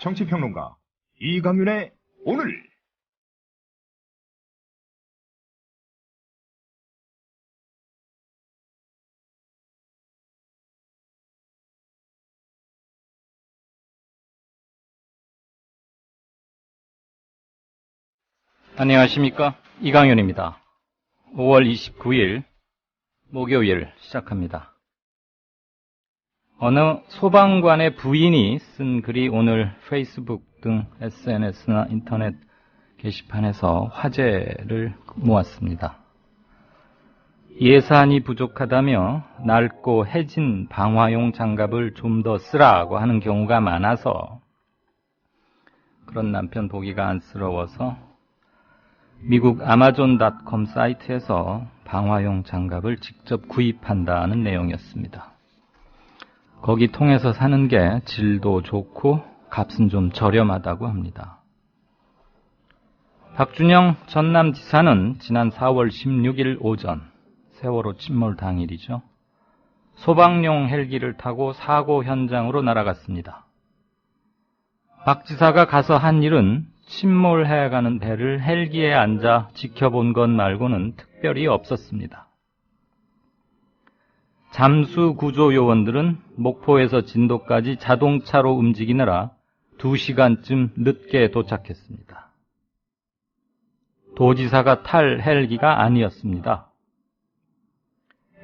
정치평론가 이강윤의 오늘. 안녕하십니까, 이강윤입니다. 5월 29일 목요일 시작합니다. 어느 소방관의 부인이 쓴 글이 오늘 페이스북 등 SNS나 인터넷 게시판에서 화제를 모았습니다. 예산이 부족하다며 낡고 해진 방화용 장갑을 좀 더 쓰라고 하는 경우가 많아서 그런 남편 보기가 안쓰러워서 미국 아마존.com 사이트에서 방화용 장갑을 직접 구입한다는 내용이었습니다. 거기 통해서 사는 게 질도 좋고 값은 좀 저렴하다고 합니다. 박준영 전남지사는 지난 4월 16일 오전, 세월호 침몰 당일이죠, 소방용 헬기를 타고 사고 현장으로 날아갔습니다. 박 지사가 가서 한 일은 침몰해가는 배를 헬기에 앉아 지켜본 것 말고는 특별히 없었습니다. 잠수 구조 요원들은 목포에서 진도까지 자동차로 움직이느라 2시간쯤 늦게 도착했습니다. 도지사가 탈 헬기가 아니었습니다.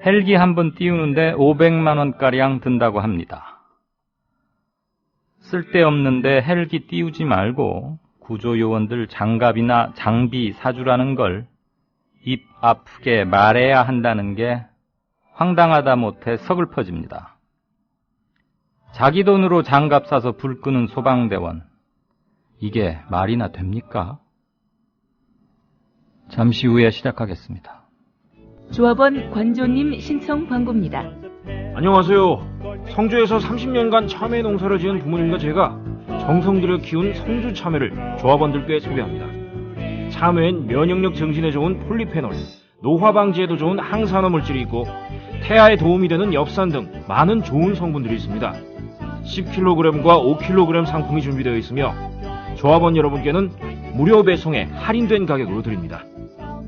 헬기 한 번 띄우는데 500만 원가량 든다고 합니다. 쓸데없는데 헬기 띄우지 말고 구조요원들 장갑이나 장비 사주라는 걸 입 아프게 말해야 한다는 게 황당하다 못해 서글퍼집니다. 자기 돈으로 장갑 사서 불 끄는 소방대원, 이게 말이나 됩니까? 잠시 후에 시작하겠습니다. 조합원 관조님 신청 광고입니다. 안녕하세요. 성주에서 30년간 참외 농사를 지은 부모님과 제가 정성 들여 키운 성주 참외를 조합원들께 소개합니다. 참외엔 면역력 증진에 좋은 폴리페놀, 노화 방지에도 좋은 항산화 물질이 있고 태아에 도움이 되는 엽산 등 많은 좋은 성분들이 있습니다. 10kg과 5kg 상품이 준비되어 있으며 조합원 여러분께는 무료 배송에 할인된 가격으로 드립니다.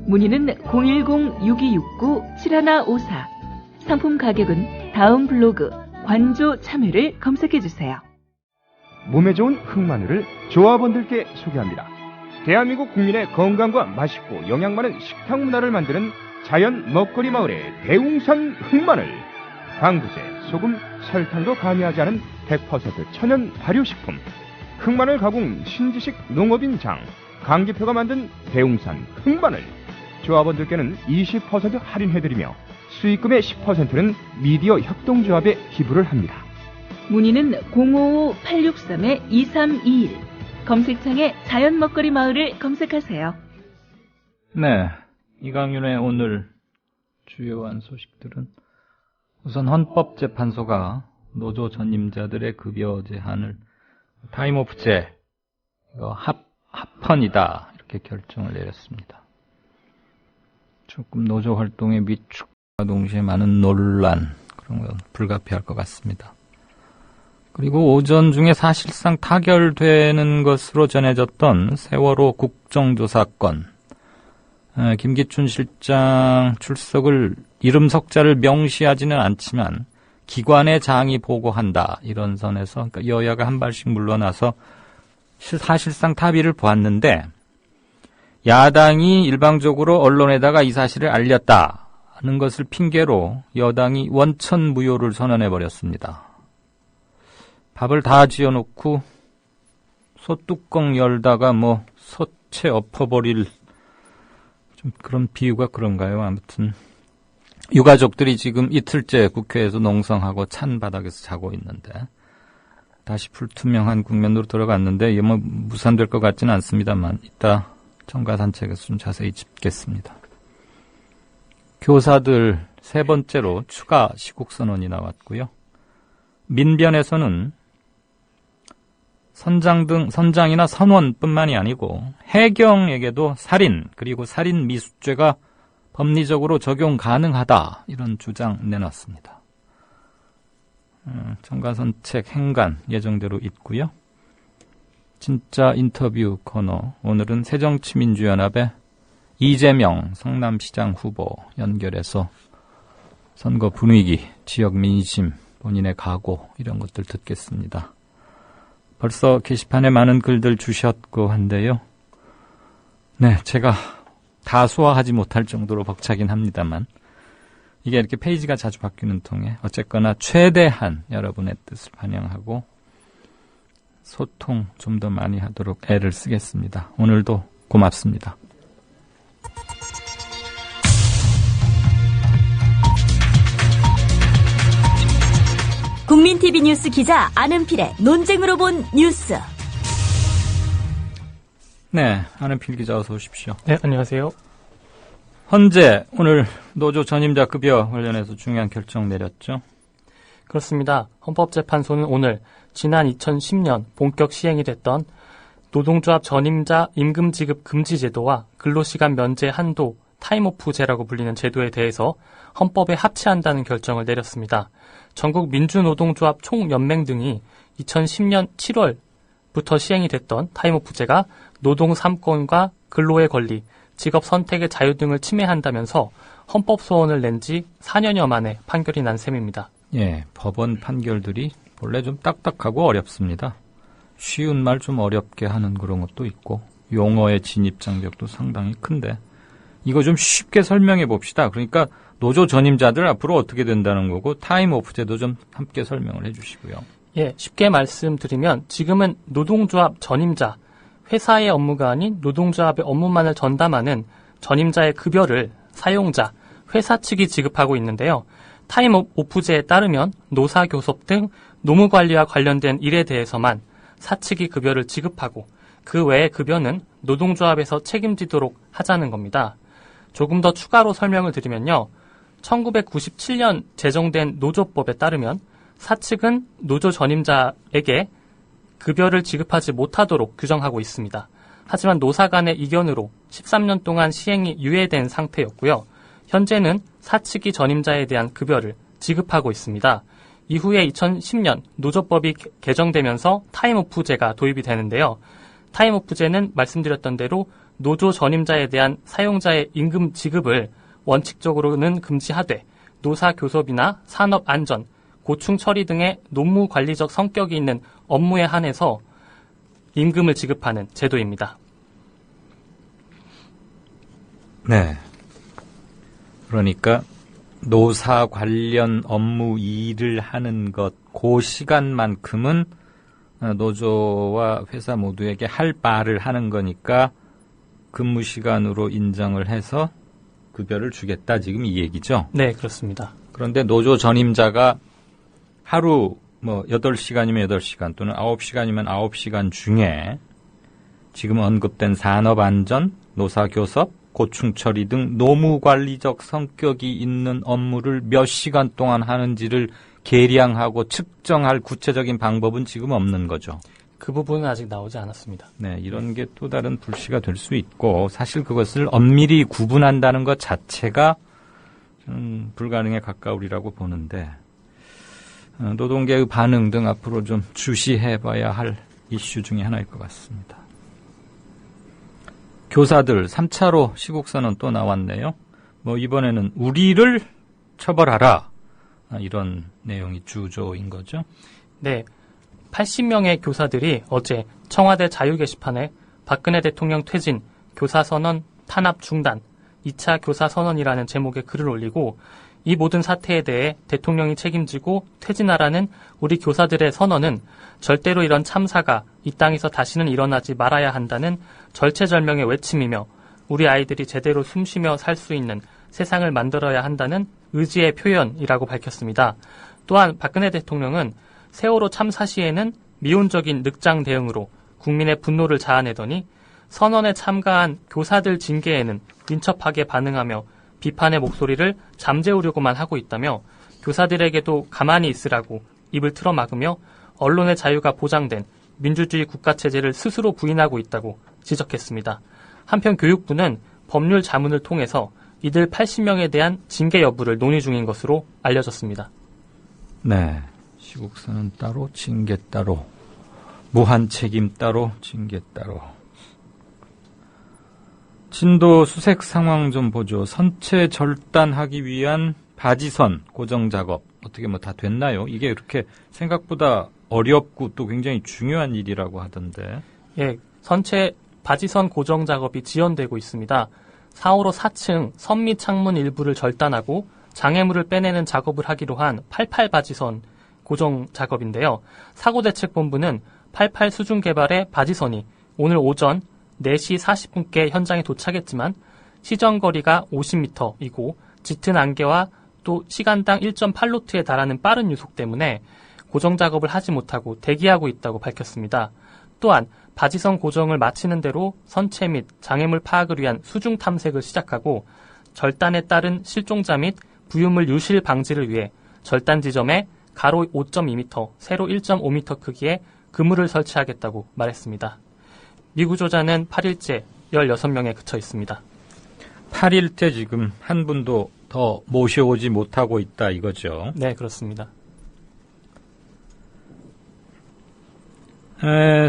문의는 010-6269-7154. 상품 가격은 다음 블로그 관조 참외를 검색해주세요. 몸에 좋은 흑마늘을 조합원들께 소개합니다. 대한민국 국민의 건강과 맛있고 영양 많은 식탁 문화를 만드는 자연 먹거리 마을의 대웅산 흑마늘. 방부제, 소금, 설탕도 가미하지 않은 100% 천연 발효식품. 흑마늘 가공 신지식 농업인장 강기표가 만든 대웅산 흑마늘. 조합원들께는 20% 할인해드리며 수익금의 10%는 미디어 협동조합에 기부를 합니다. 문의는 055-863-2321. 검색창에 자연 먹거리 마을을 검색하세요. 네, 이강윤의 오늘 주요한 소식들은 우선 헌법재판소가 노조 전임자들의 급여 제한을 타임오프제, 이거 합헌이다 이렇게 결정을 내렸습니다. 조금 노조 활동의 위축과 동시에 많은 논란, 그런 건 불가피할 것 같습니다. 그리고 오전 중에 사실상 타결되는 것으로 전해졌던 세월호 국정조사 건, 김기춘 실장 출석을 이름 석자를 명시하지는 않지만 기관의 장이 보고한다, 이런 선에서 그러니까 여야가 한 발씩 물러나서 사실상 타비를 보았는데, 야당이 일방적으로 언론에다가 이 사실을 알렸다는 것을 핑계로 여당이 원천무효를 선언해버렸습니다. 밥을 다 지어놓고 소뚜껑 열다가 소채 엎어버릴, 좀 그런 비유가 그런가요? 아무튼 유가족들이 지금 이틀째 국회에서 농성하고 찬 바닥에서 자고 있는데 다시 불투명한 국면으로 들어갔는데 이게 무산될 것 같지는 않습니다만 이따 정가산책에서 좀 자세히 짚겠습니다. 교사들 세 번째로 추가 시국선언이 나왔고요. 민변에서는 선장이나 선원뿐만이 아니고 해경에게도 살인 그리고 살인 미수죄가 법리적으로 적용 가능하다, 이런 주장 내놨습니다. 정가선책 행간 예정대로 있고요. 진짜 인터뷰 코너. 오늘은 새정치민주연합의 이재명 성남시장 후보 연결해서 선거 분위기, 지역 민심, 본인의 각오 이런 것들 듣겠습니다. 벌써 게시판에 많은 글들 주셨고 한데요. 네, 제가 다 소화하지 못할 정도로 벅차긴 합니다만 이게 이렇게 페이지가 자주 바뀌는 통에 어쨌거나 최대한 여러분의 뜻을 반영하고 소통 좀 더 많이 하도록 애를 쓰겠습니다. 오늘도 고맙습니다. 국민TV 뉴스 기자 안은필의 논쟁으로 본 뉴스. 네, 안은필 기자 어서 오십시오. 네, 안녕하세요. 헌재 오늘 노조 전임자 급여 관련해서 중요한 결정 내렸죠? 그렇습니다. 헌법재판소는 오늘 지난 2010년 본격 시행이 됐던 노동조합 전임자 임금 지급 금지 제도와 근로시간 면제 한도 타임오프제라고 불리는 제도에 대해서 헌법에 합치한다는 결정을 내렸습니다. 전국 민주노동조합 총연맹 등이 2010년 7월부터 시행이 됐던 타임오프제가 노동 3권과 근로의 권리, 직업 선택의 자유 등을 침해한다면서 헌법 소원을 낸 지 4년여 만에 판결이 난 셈입니다. 예, 법원 판결들이 본래 좀 딱딱하고 어렵습니다. 쉬운 말 좀 어렵게 하는 그런 것도 있고 용어의 진입 장벽도 상당히 큰데 이거 좀 쉽게 설명해 봅시다. 그러니까 노조 전임자들 앞으로 어떻게 된다는 거고 타임오프제도 좀 함께 설명을 해 주시고요. 예, 쉽게 말씀드리면 지금은 노동조합 전임자, 회사의 업무가 아닌 노동조합의 업무만을 전담하는 전임자의 급여를 사용자, 회사 측이 지급하고 있는데요. 타임오프제에 따르면 노사교섭 등 노무관리와 관련된 일에 대해서만 사측이 급여를 지급하고 그 외의 급여는 노동조합에서 책임지도록 하자는 겁니다. 조금 더 추가로 설명을 드리면요. 1997년 제정된 노조법에 따르면 사측은 노조 전임자에게 급여를 지급하지 못하도록 규정하고 있습니다. 하지만 노사 간의 이견으로 13년 동안 시행이 유예된 상태였고요. 현재는 사측이 전임자에 대한 급여를 지급하고 있습니다. 이후에 2010년 노조법이 개정되면서 타임오프제가 도입이 되는데요. 타임오프제는 말씀드렸던 대로 노조 전임자에 대한 사용자의 임금 지급을 원칙적으로는 금지하되 노사 교섭이나 산업 안전, 고충 처리 등의 노무 관리적 성격이 있는 업무에 한해서 임금을 지급하는 제도입니다. 네. 그러니까 노사 관련 업무 일을 하는 것, 그 시간만큼은 노조와 회사 모두에게 할 바를 하는 거니까 근무 시간으로 인정을 해서 급여를 주겠다. 지금 이 얘기죠? 네, 그렇습니다. 그런데 노조 전임자가 하루 8시간이면 8시간 또는 9시간이면 9시간 중에 지금 언급된 산업안전, 노사교섭, 고충처리 등 노무관리적 성격이 있는 업무를 몇 시간 동안 하는지를 계량하고 측정할 구체적인 방법은 지금 없는 거죠. 그 부분은 아직 나오지 않았습니다. 네, 이런 게 또 다른 불씨가 될 수 있고 사실 그것을 엄밀히 구분한다는 것 자체가 저는 불가능에 가까우리라고 보는데 노동계의 반응 등 앞으로 좀 주시해봐야 할 이슈 중에 하나일 것 같습니다. 교사들 3차로 시국선언 또 나왔네요. 이번에는 우리를 처벌하라. 이런 내용이 주조인 거죠. 네. 80명의 교사들이 어제 청와대 자유 게시판에 박근혜 대통령 퇴진, 교사선언 탄압 중단, 2차 교사선언이라는 제목의 글을 올리고 이 모든 사태에 대해 대통령이 책임지고 퇴진하라는 우리 교사들의 선언은 절대로 이런 참사가 이 땅에서 다시는 일어나지 말아야 한다는 절체절명의 외침이며 우리 아이들이 제대로 숨쉬며 살 수 있는 세상을 만들어야 한다는 의지의 표현이라고 밝혔습니다. 또한 박근혜 대통령은 세월호 참사 시에는 미온적인 늑장 대응으로 국민의 분노를 자아내더니 선언에 참가한 교사들 징계에는 민첩하게 반응하며 비판의 목소리를 잠재우려고만 하고 있다며 교사들에게도 가만히 있으라고 입을 틀어막으며 언론의 자유가 보장된 민주주의 국가체제를 스스로 부인하고 있다고 지적했습니다. 한편 교육부는 법률 자문을 통해서 이들 80명에 대한 징계 여부를 논의 중인 것으로 알려졌습니다. 네, 시국선언 따로 징계 따로 무한 책임 따로, 징계 따로. 진도 수색 상황 좀 보죠. 선체 절단하기 위한 바지선 고정 작업 어떻게 뭐 다 됐나요? 이게 이렇게 생각보다 어렵고 또 굉장히 중요한 일이라고 하던데. 예, 선체 바지선 고정 작업이 지연되고 있습니다. 4호로 4층 선 및 창문 일부를 절단하고 장애물을 빼내는 작업을 하기로 한 88 바지선 고정 작업인데요. 사고대책본부는 88 수중 개발의 바지선이 오늘 오전 4시 40분께 현장에 도착했지만 시정거리가 50m이고 짙은 안개와 또 시간당 1.8노트에 달하는 빠른 유속 때문에 고정 작업을 하지 못하고 대기하고 있다고 밝혔습니다. 또한 바지선 고정을 마치는 대로 선체 및 장애물 파악을 위한 수중 탐색을 시작하고 절단에 따른 실종자 및 부유물 유실 방지를 위해 절단 지점에 가로 5.2m, 세로 1.5m 크기의 그물을 설치하겠다고 말했습니다. 미구조자는 8일째 16명에 그쳐 있습니다. 8일째 지금 한 분도 더 모셔오지 못하고 있다 이거죠. 네, 그렇습니다.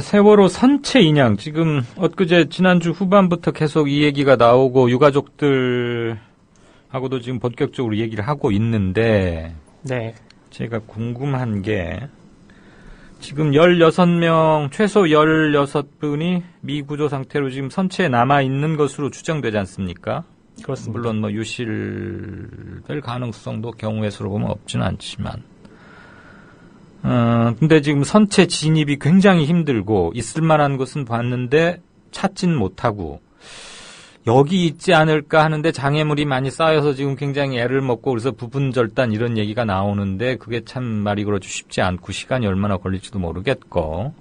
세월호 선체 인양 지금 엊그제 지난주 후반부터 계속 이 얘기가 나오고 유가족들하고도 지금 본격적으로 얘기를 하고 있는데 네. 제가 궁금한 게 지금 16명, 최소 16분이 미구조 상태로 지금 선체에 남아있는 것으로 추정되지 않습니까? 그렇습니다. 물론 뭐 유실될 가능성도 경우의 수로 보면 없지는 않지만. 근데 지금 선체 진입이 굉장히 힘들고 있을 만한 것은 봤는데 찾진 못하고 여기 있지 않을까 하는데 장애물이 많이 쌓여서 지금 굉장히 애를 먹고 그래서 부분 절단 이런 얘기가 나오는데 그게 참 말이 그렇지 쉽지 않고 시간이 얼마나 걸릴지도 모르겠고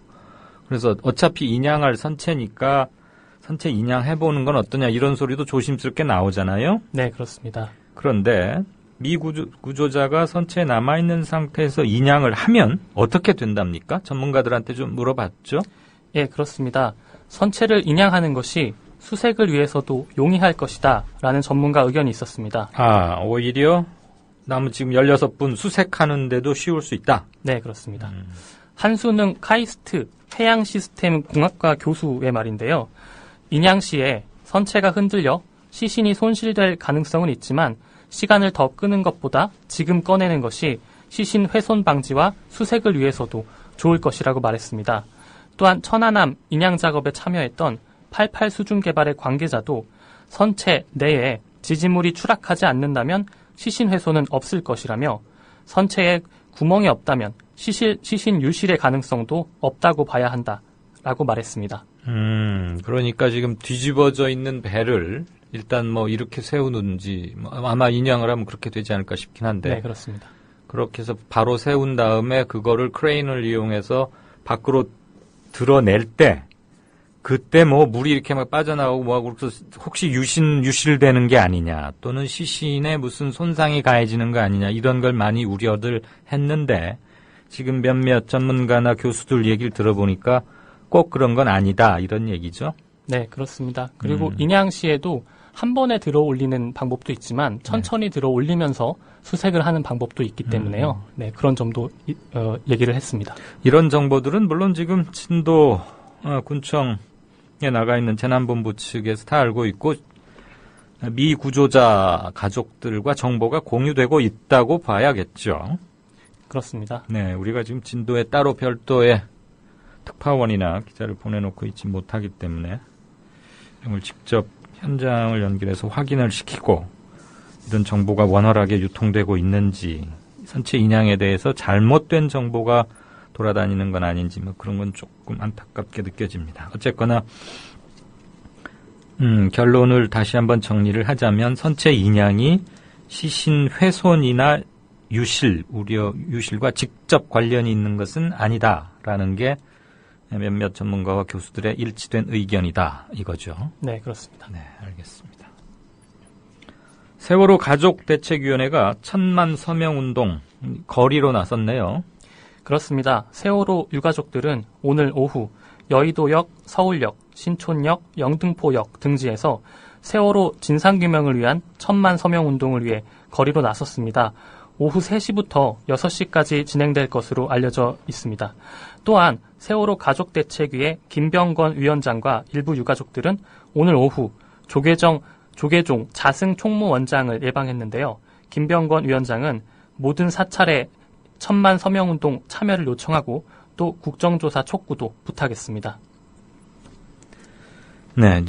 그래서 어차피 인양할 선체니까 선체 인양해보는 건 어떠냐 이런 소리도 조심스럽게 나오잖아요. 네, 그렇습니다. 그런데 미 구조자가 선체에 남아있는 상태에서 인양을 하면 어떻게 된답니까? 전문가들한테 좀 물어봤죠. 예, 그렇습니다. 선체를 인양하는 것이 수색을 위해서도 용이할 것이다 라는 전문가 의견이 있었습니다. 오히려 남은 지금 16분 수색하는데도 쉬울 수 있다? 네, 그렇습니다. 한수능 카이스트 해양시스템 공학과 교수의 말인데요. 인양 시에 선체가 흔들려 시신이 손실될 가능성은 있지만 시간을 더 끄는 것보다 지금 꺼내는 것이 시신 훼손 방지와 수색을 위해서도 좋을 것이라고 말했습니다. 또한 천안함 인양 작업에 참여했던 88 수중 개발의 관계자도 선체 내에 지지물이 추락하지 않는다면 시신 훼손은 없을 것이라며 선체에 구멍이 없다면 시신 유실의 가능성도 없다고 봐야 한다라고 말했습니다. 그러니까 지금 뒤집어져 있는 배를 일단 뭐 이렇게 세우는지 아마 인양을 하면 그렇게 되지 않을까 싶긴 한데. 네, 그렇습니다. 그렇게 해서 바로 세운 다음에 그거를 크레인을 이용해서 밖으로 드러낼 때 그때 뭐 물이 이렇게 막 빠져나오고 뭐하고 그래서 혹시 유실되는 게 아니냐 또는 시신에 무슨 손상이 가해지는 거 아니냐 이런 걸 많이 우려들 했는데 지금 몇몇 전문가나 교수들 얘기를 들어보니까 꼭 그런 건 아니다 이런 얘기죠. 네, 그렇습니다. 그리고 인양 시에도 한 번에 들어 올리는 방법도 있지만 천천히 들어 올리면서 수색을 하는 방법도 있기 때문에요. 네, 그런 점도 얘기를 했습니다. 이런 정보들은 물론 지금 진도 군청에 나가 있는 재난본부 측에서 다 알고 있고 미 구조자 가족들과 정보가 공유되고 있다고 봐야겠죠. 그렇습니다. 네, 우리가 지금 진도에 따로 별도의 특파원이나 기자를 보내놓고 있지 못하기 때문에 이걸 직접 현장을 연결해서 확인을 시키고 이런 정보가 원활하게 유통되고 있는지 선체 인양에 대해서 잘못된 정보가 돌아다니는 건 아닌지 뭐 그런 건 조금 안타깝게 느껴집니다. 어쨌거나 결론을 다시 한번 정리를 하자면 선체 인양이 시신 훼손이나 유실과 직접 관련이 있는 것은 아니다라는 게 몇몇 전문가와 교수들의 일치된 의견이다 이거죠. 네, 그렇습니다. 네, 알겠습니다. 세월호 가족대책위원회가 1000만 서명운동 거리로 나섰네요. 그렇습니다. 세월호 유가족들은 오늘 오후 여의도역, 서울역, 신촌역, 영등포역 등지에서 세월호 진상규명을 위한 1000만 서명운동을 위해 거리로 나섰습니다. 오후 3시부터 6시까지 진행될 것으로 알려져 있습니다. 또한 세월호 가족대책위의 김병건 위원장과 일부 유가족들은 오늘 오후 조계종 자승 총무원장을 예방했는데요. 김병건 위원장은 모든 사찰에 1000만 서명운동 참여를 요청하고 또 국정조사 촉구도 부탁했습니다. 네,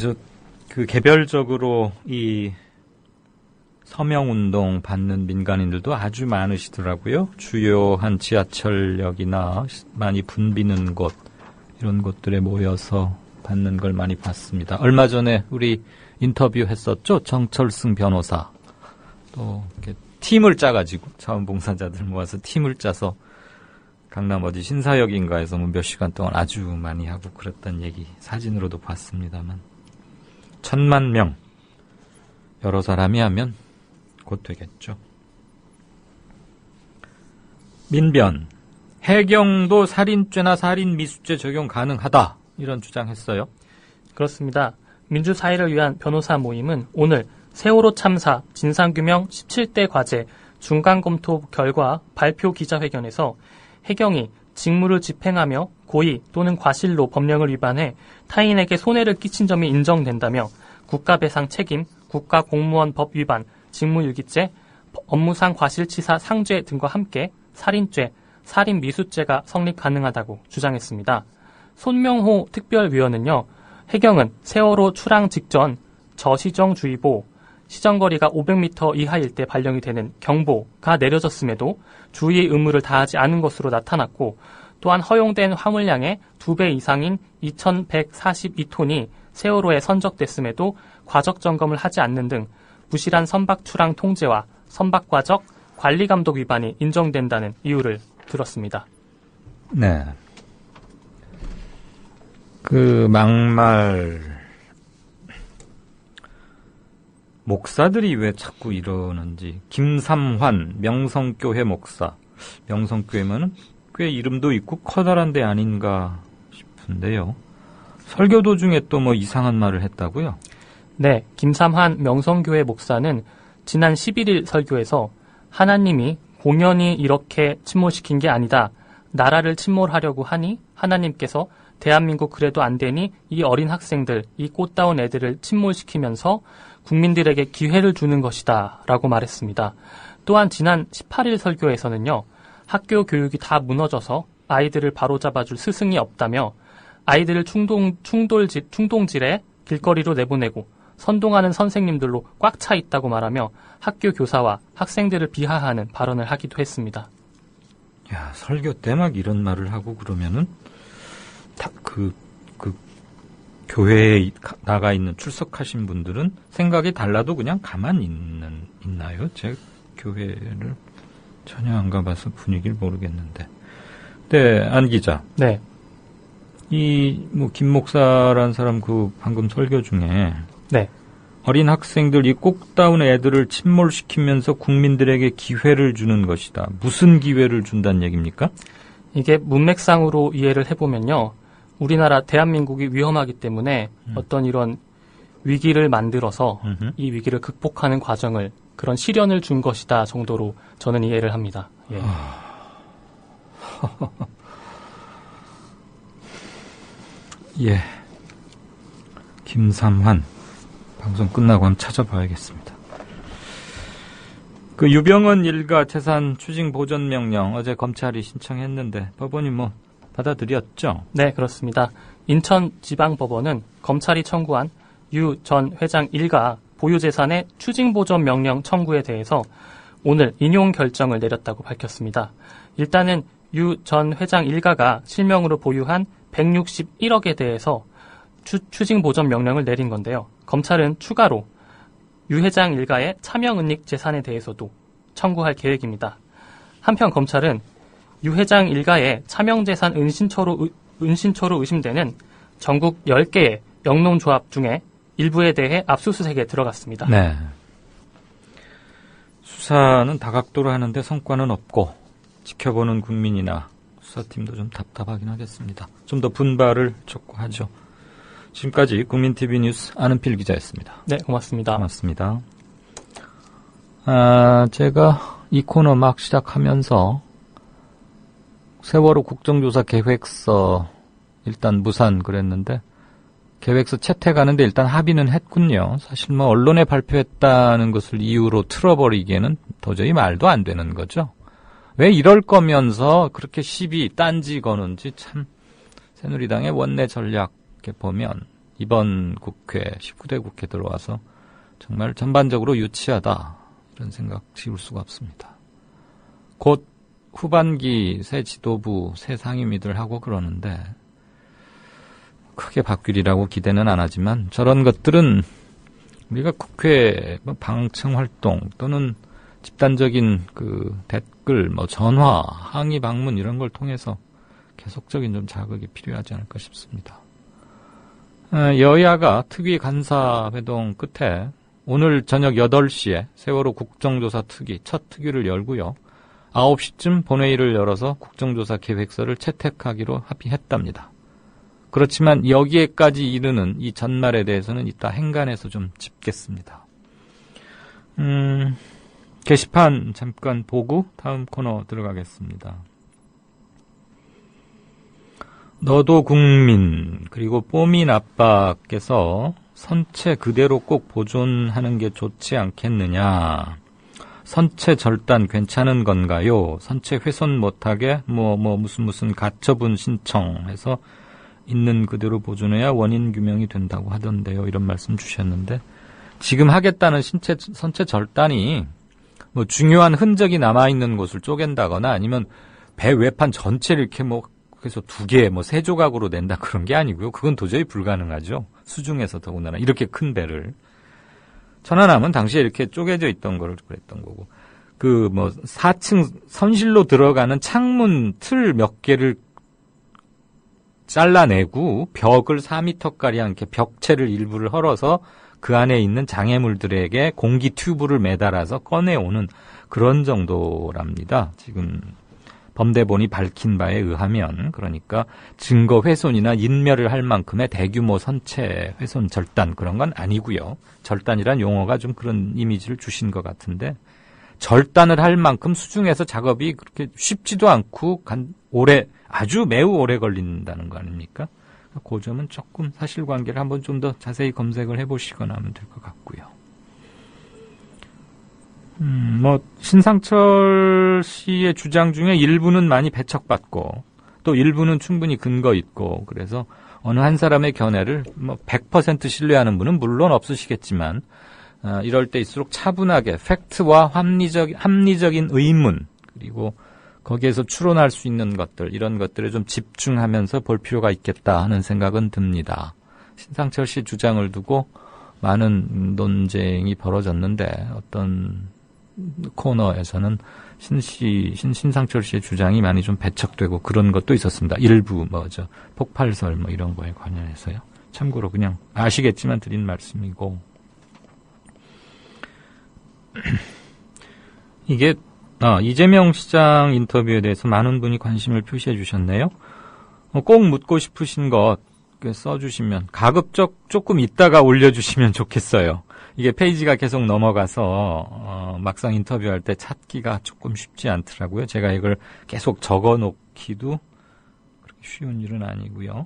개별적으로 이 서명운동 받는 민간인들도 아주 많으시더라고요. 주요한 지하철역이나 많이 붐비는 곳, 이런 곳들에 모여서 받는 걸 많이 봤습니다. 얼마 전에 우리 인터뷰했었죠. 정철승 변호사. 또 이렇게 팀을 짜가지고 자원봉사자들 모아서 팀을 짜서 강남 어디 신사역인가에서 몇 시간 동안 아주 많이 하고 그랬던 얘기 사진으로도 봤습니다만 1000만 명 여러 사람이 하면 곧 되겠죠. 민변 해경도 살인죄나 살인미수죄 적용 가능하다 이런 주장했어요. 그렇습니다. 민주사회를 위한 변호사 모임은 오늘 세월호 참사 진상규명 17대 과제 중간검토 결과 발표 기자회견에서 해경이 직무를 집행하며 고의 또는 과실로 법령을 위반해 타인에게 손해를 끼친 점이 인정된다며 국가배상 책임, 국가공무원법 위반, 직무유기죄, 업무상 과실치사 상죄 등과 함께 살인죄, 살인미수죄가 성립 가능하다고 주장했습니다. 손명호 특별위원은요, 해경은 세월호 출항 직전 저시정주의보, 시정거리가 500m 이하일 때 발령이 되는 경보가 내려졌음에도 주의 의무를 다하지 않은 것으로 나타났고 또한 허용된 화물량의 2배 이상인 2142톤이 세월호에 선적됐음에도 과적 점검을 하지 않는 등 부실한 선박 출항 통제와 선박 과적 관리 감독 위반이 인정된다는 이유를 들었습니다. 네. 막말 목사들이 왜 자꾸 이러는지. 김삼환 명성교회 목사. 명성교회면은 꽤 이름도 있고 커다란 데 아닌가 싶은데요. 설교 도중에 또 이상한 말을 했다고요? 네, 김삼환 명성교회 목사는 지난 11일 설교에서 하나님이 공연히 이렇게 침몰시킨 게 아니다. 나라를 침몰하려고 하니 하나님께서 대한민국 그래도 안 되니 이 어린 학생들, 이 꽃다운 애들을 침몰시키면서 국민들에게 기회를 주는 것이다 라고 말했습니다. 또한 지난 18일 설교에서는요. 학교 교육이 다 무너져서 아이들을 바로잡아줄 스승이 없다며 아이들을 충동질에 길거리로 내보내고 선동하는 선생님들로 꽉 차 있다고 말하며 학교 교사와 학생들을 비하하는 발언을 하기도 했습니다. 야, 설교 때 막 이런 말을 하고 그러면은 교회에 나가 있는 출석하신 분들은 생각이 달라도 그냥 가만히 있나요? 제 교회를 전혀 안 가봐서 분위기를 모르겠는데. 네, 안 기자. 네. 김 목사라는 사람 방금 설교 중에. 네. 어린 학생들 이 꼭다운 애들을 침몰시키면서 국민들에게 기회를 주는 것이다. 무슨 기회를 준다는 얘기입니까? 이게 문맥상으로 이해를 해보면요. 우리나라 대한민국이 위험하기 때문에 어떤 이런 위기를 만들어서 이 위기를 극복하는 과정을 그런 시련을 준 것이다 정도로 저는 이해를 합니다. 예. 예. 김삼환. 방송 끝나고 한번 찾아봐야겠습니다. 유병헌 일가 재산 추징 보전 명령 어제 검찰이 신청했는데 법원이 받아들였죠? 네, 그렇습니다. 인천지방법원은 검찰이 청구한 유 전 회장 일가 보유재산의 추징 보전 명령 청구에 대해서 오늘 인용 결정을 내렸다고 밝혔습니다. 일단은 유 전 회장 일가가 실명으로 보유한 161억에 대해서 추징 보전 명령을 내린 건데요. 검찰은 추가로 유 회장 일가의 차명은닉 재산에 대해서도 청구할 계획입니다. 한편 검찰은 유 회장 일가의 차명재산 은신처로 의심되는 전국 10개의 영농조합 중에 일부에 대해 압수수색에 들어갔습니다. 네. 수사는 다각도로 하는데 성과는 없고 지켜보는 국민이나 수사팀도 좀 답답하긴 하겠습니다. 좀 더 분발을 촉구하죠. 지금까지 국민TV 뉴스 안은필 기자였습니다. 네, 고맙습니다. 고맙습니다. 제가 이 코너 막 시작하면서 세월호 국정조사 계획서 일단 무산 그랬는데 계획서 채택하는데 일단 합의는 했군요. 사실 뭐 언론에 발표했다는 것을 이유로 틀어버리기에는 도저히 말도 안 되는 거죠. 왜 이럴 거면서 그렇게 시비 딴지 거는지 참 새누리당의 원내 전략에 보면 이번 국회 19대 국회 들어와서 정말 전반적으로 유치하다 이런 생각 지울 수가 없습니다. 곧 후반기 새 지도부 새 상임위들 하고 그러는데 크게 바뀌리라고 기대는 안 하지만 저런 것들은 우리가 국회 방청 활동 또는 집단적인 그 댓글, 전화, 항의 방문 이런 걸 통해서 계속적인 좀 자극이 필요하지 않을까 싶습니다. 여야가 특위 간사회동 끝에 오늘 저녁 8시에 세월호 국정조사 특위 첫 특위를 열고요. 9시쯤 본회의를 열어서 국정조사 계획서를 채택하기로 합의했답니다. 그렇지만 여기에까지 이르는 이 전말에 대해서는 이따 행간에서 좀 짚겠습니다. 게시판 잠깐 보고 다음 코너 들어가겠습니다. 너도 국민 그리고 뽀민 아빠께서 선체 그대로 꼭 보존하는 게 좋지 않겠느냐. 선체 절단 괜찮은 건가요? 선체 훼손 못하게 무슨 가처분 신청해서 있는 그대로 보존해야 원인 규명이 된다고 하던데요. 이런 말씀 주셨는데 지금 하겠다는 선체 절단이 중요한 흔적이 남아있는 곳을 쪼갠다거나 아니면 배 외판 전체를 이렇게 그래서 2개, 3조각으로 낸다 그런 게 아니고요. 그건 도저히 불가능하죠. 수중에서 더군다나 이렇게 큰 배를. 천안함은 당시에 이렇게 쪼개져 있던 거를 그랬던 거고. 4층 선실로 들어가는 창문 틀 몇 개를 잘라내고 벽을 4m가량 이렇게 벽체를 일부를 헐어서 그 안에 있는 장애물들에게 공기 튜브를 매달아서 꺼내오는 그런 정도랍니다. 지금 범대본이 밝힌 바에 의하면 그러니까 증거 훼손이나 인멸을 할 만큼의 대규모 선체 훼손 절단 그런 건 아니고요. 절단이란 용어가 좀 그런 이미지를 주신 것 같은데 절단을 할 만큼 수중에서 작업이 그렇게 쉽지도 않고 아주 매우 오래 걸린다는 거 아닙니까? 그 점은 조금 사실관계를 한번 좀 더 자세히 검색을 해보시거나 하면 될 것 같고요. 신상철 씨의 주장 중에 일부는 많이 배척받고 또 일부는 충분히 근거 있고 그래서 어느 한 사람의 견해를 100% 신뢰하는 분은 물론 없으시겠지만 이럴 때일수록 차분하게 팩트와 합리적인 의문 그리고 거기에서 추론할 수 있는 것들 이런 것들에 좀 집중하면서 볼 필요가 있겠다 하는 생각은 듭니다. 신상철 씨 주장을 두고 많은 논쟁이 벌어졌는데 어떤 코너에서는 신상철 씨의 주장이 많이 좀 배척되고 그런 것도 있었습니다. 일부 폭발설 이런 거에 관련해서요. 참고로 그냥 아시겠지만 드린 말씀이고 이게 이재명 시장 인터뷰에 대해서 많은 분이 관심을 표시해 주셨네요. 꼭 묻고 싶으신 것 써주시면 가급적 조금 있다가 올려주시면 좋겠어요. 이게 페이지가 계속 넘어가서 막상 인터뷰할 때 찾기가 조금 쉽지 않더라고요. 제가 이걸 계속 적어놓기도 그렇게 쉬운 일은 아니고요.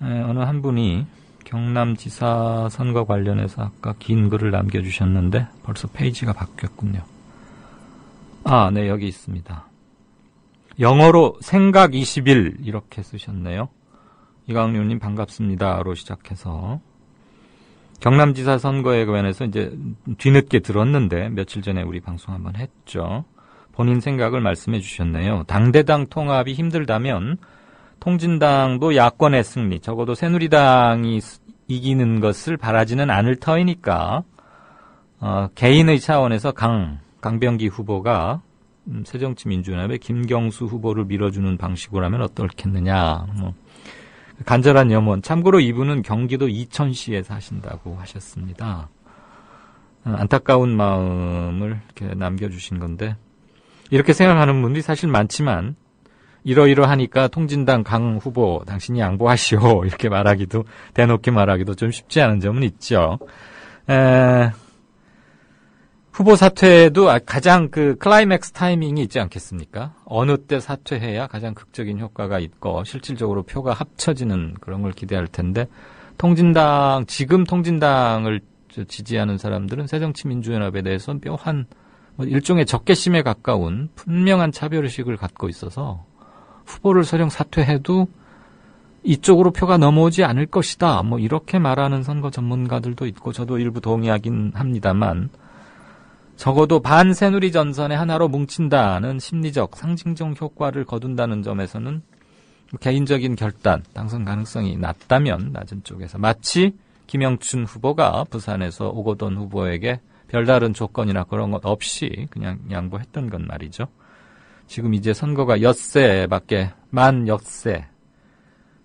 어느 한 분이 경남지사 선거 관련해서 아까 긴 글을 남겨주셨는데 벌써 페이지가 바뀌었군요. 네, 여기 있습니다. 영어로 생각 20일 이렇게 쓰셨네요. 이강류님 반갑습니다로 시작해서 경남지사 선거에 관해서 이제 뒤늦게 들었는데 며칠 전에 우리 방송 한번 했죠. 본인 생각을 말씀해 주셨네요. 당대당 통합이 힘들다면 통진당도 야권의 승리, 적어도 새누리당이 이기는 것을 바라지는 않을 터이니까 개인의 차원에서 강병기 후보가 새정치민주연합의 김경수 후보를 밀어주는 방식으로 하면 어떻겠느냐. 간절한 염원. 참고로 이분은 경기도 이천시에 사신다고 하셨습니다. 안타까운 마음을 이렇게 남겨주신 건데 이렇게 생각하는 분들이 사실 많지만 이러이러하니까 통진당 강 후보 당신이 양보하시오 이렇게 대놓게 말하기도 좀 쉽지 않은 점은 있죠. 후보 사퇴도 가장 그 클라이맥스 타이밍이 있지 않겠습니까? 어느 때 사퇴해야 가장 극적인 효과가 있고 실질적으로 표가 합쳐지는 그런 걸 기대할 텐데 지금 통진당을 지지하는 사람들은 새정치민주연합에 대해서는 묘한 일종의 적개심에 가까운 분명한 차별의식을 갖고 있어서 후보를 설령 사퇴해도 이쪽으로 표가 넘어오지 않을 것이다. 이렇게 말하는 선거 전문가들도 있고 저도 일부 동의하긴 합니다만 적어도 반새누리 전선의 하나로 뭉친다는 심리적, 상징적 효과를 거둔다는 점에서는 개인적인 결단, 당선 가능성이 낮다면 낮은 쪽에서 마치 김영춘 후보가 부산에서 오거돈 후보에게 별다른 조건이나 그런 것 없이 그냥 양보했던 건 말이죠. 지금 이제 선거가 만 엿새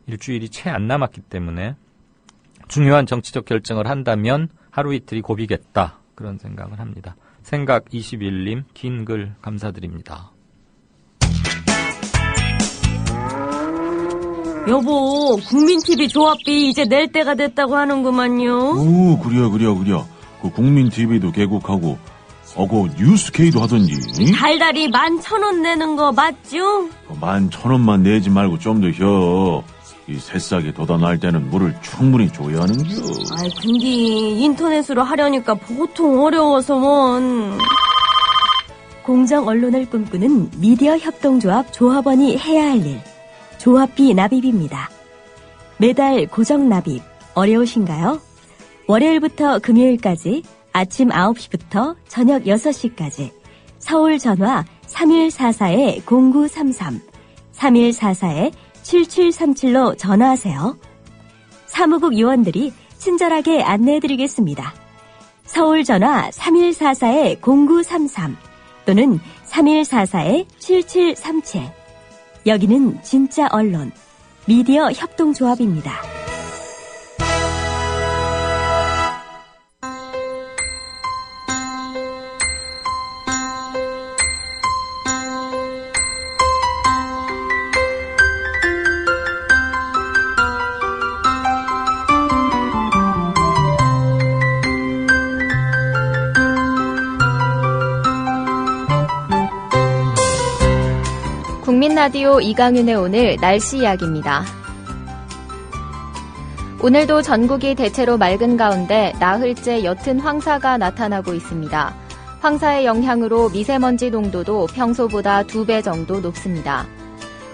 일주일이 채 안 남았기 때문에 중요한 정치적 결정을 한다면 하루 이틀이 고비겠다. 그런 생각을 합니다. 생각 21님 긴 글 감사드립니다. 여보, 국민TV 조합비 이제 낼 때가 됐다고 하는구만요. 오, 그려. 그 국민TV도 개국하고, 그 뉴스K도 하던지. 달달이 11,000원 내는 거 맞죠? 11,000원만 내지 말고 좀 더 혀. 이 새싹이 돋아날 때는 물을 충분히 줘야 하는겨. 아이, 근데 인터넷으로 하려니까 보통 어려워서 원. 공정 언론을 꿈꾸는 미디어 협동조합 조합원이 해야 할 일. 조합비 납입입니다. 매달 고정 납입 어려우신가요? 월요일부터 금요일까지 아침 9시부터 저녁 6시까지 서울 전화 3144-0933 3144-7737로 전화하세요. 사무국 요원들이 친절하게 안내해드리겠습니다. 서울 전화 3144-0933 또는 3144-7737 여기는 진짜 언론, 미디어 협동조합입니다. 국민라디오 이강윤의 오늘 날씨 이야기입니다. 오늘도 전국이 대체로 맑은 가운데 나흘째 옅은 황사가 나타나고 있습니다. 황사의 영향으로 미세먼지 농도도 평소보다 2배 정도 높습니다.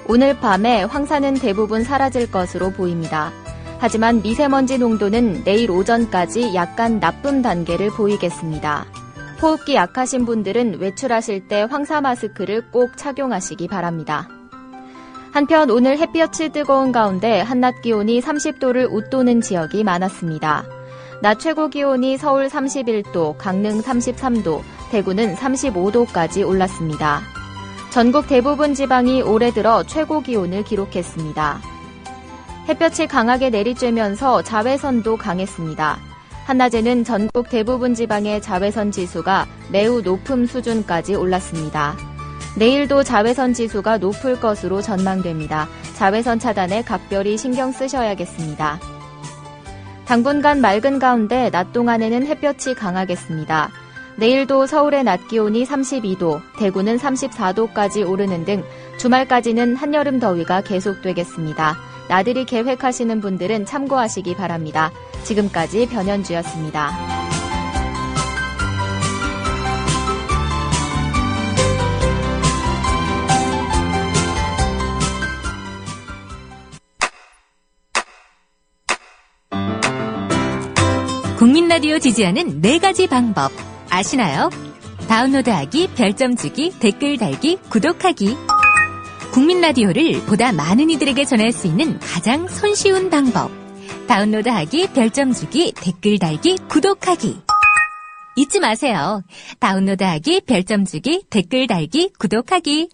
오늘 밤에 황사는 대부분 사라질 것으로 보입니다. 하지만 미세먼지 농도는 내일 오전까지 약간 나쁨 단계를 보이겠습니다. 호흡기 약하신 분들은 외출하실 때 황사 마스크를 꼭 착용하시기 바랍니다. 한편 오늘 햇볕이 뜨거운 가운데 한낮 기온이 30도를 웃도는 지역이 많았습니다. 낮 최고 기온이 서울 31도, 강릉 33도, 대구는 35도까지 올랐습니다. 전국 대부분 지방이 올해 들어 최고 기온을 기록했습니다. 햇볕이 강하게 내리쬐면서 자외선도 강했습니다. 한낮에는 전국 대부분 지방의 자외선 지수가 매우 높은 수준까지 올랐습니다. 내일도 자외선 지수가 높을 것으로 전망됩니다. 자외선 차단에 각별히 신경 쓰셔야겠습니다. 당분간 맑은 가운데 낮 동안에는 햇볕이 강하겠습니다. 내일도 서울의 낮 기온이 32도, 대구는 34도까지 오르는 등 주말까지는 한여름 더위가 계속되겠습니다. 나들이 계획하시는 분들은 참고하시기 바랍니다. 지금까지 변현주였습니다. 국민라디오 지지하는 4가지 방법 아시나요? 다운로드하기, 별점 주기, 댓글 달기, 구독하기. 국민라디오를 보다 많은 이들에게 전할 수 있는 가장 손쉬운 방법. 다운로드하기, 별점 주기, 댓글 달기, 구독하기. 잊지 마세요. 다운로드하기, 별점 주기, 댓글 달기, 구독하기.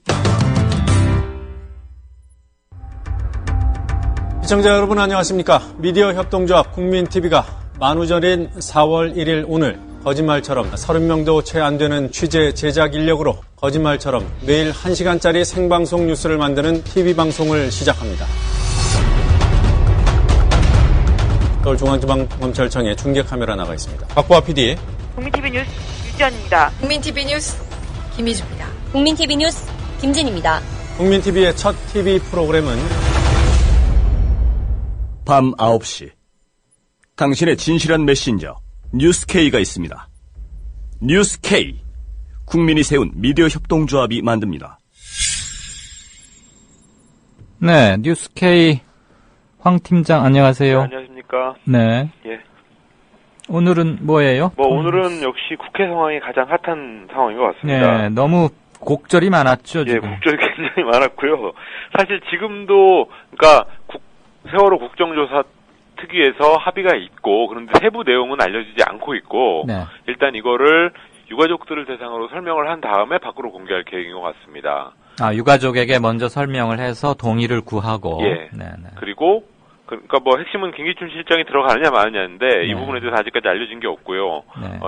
시청자 여러분 안녕하십니까? 미디어 협동조합 국민TV가 만우절인 4월 1일 오늘 거짓말처럼 30명도 채 안 되는 취재 제작 인력으로 거짓말처럼 매일 1시간짜리 생방송 뉴스를 만드는 TV방송을 시작합니다. 서울중앙지방검찰청에 중계카메라 나가 있습니다. 박보아 PD. 국민TV 뉴스 박지원입니다. 국민TV 뉴스 김희주입니다. 국민TV 뉴스 김진입니다. 국민TV의 첫 TV 프로그램은 밤 9시 당신의 진실한 메신저 뉴스K가 있습니다. 뉴스K, 국민이 세운 미디어 협동조합이 만듭니다. 네, 뉴스K 황 팀장 안녕하세요. 네, 안녕하십니까. 네. 예. 오늘은 뭐예요? 오늘은 역시 국회 상황이 가장 핫한 상황인 것 같습니다. 네, 너무 곡절이 많았죠, 예, 지금. 곡절이 굉장히 많았고요. 사실 지금도, 그러니까, 세월호 국정조사 특위에서 합의가 있고, 그런데 세부 내용은 알려지지 않고 있고, 네. 일단 이거를 유가족들을 대상으로 설명을 한 다음에 밖으로 공개할 계획인 것 같습니다. 아, 유가족에게 먼저 설명을 해서 동의를 구하고. 예. 네네. 그리고, 그러니까 뭐 핵심은 김기춘 실장이 들어가느냐 마느냐인데, 네. 이 부분에 대해서 아직까지 알려진 게 없고요. 네.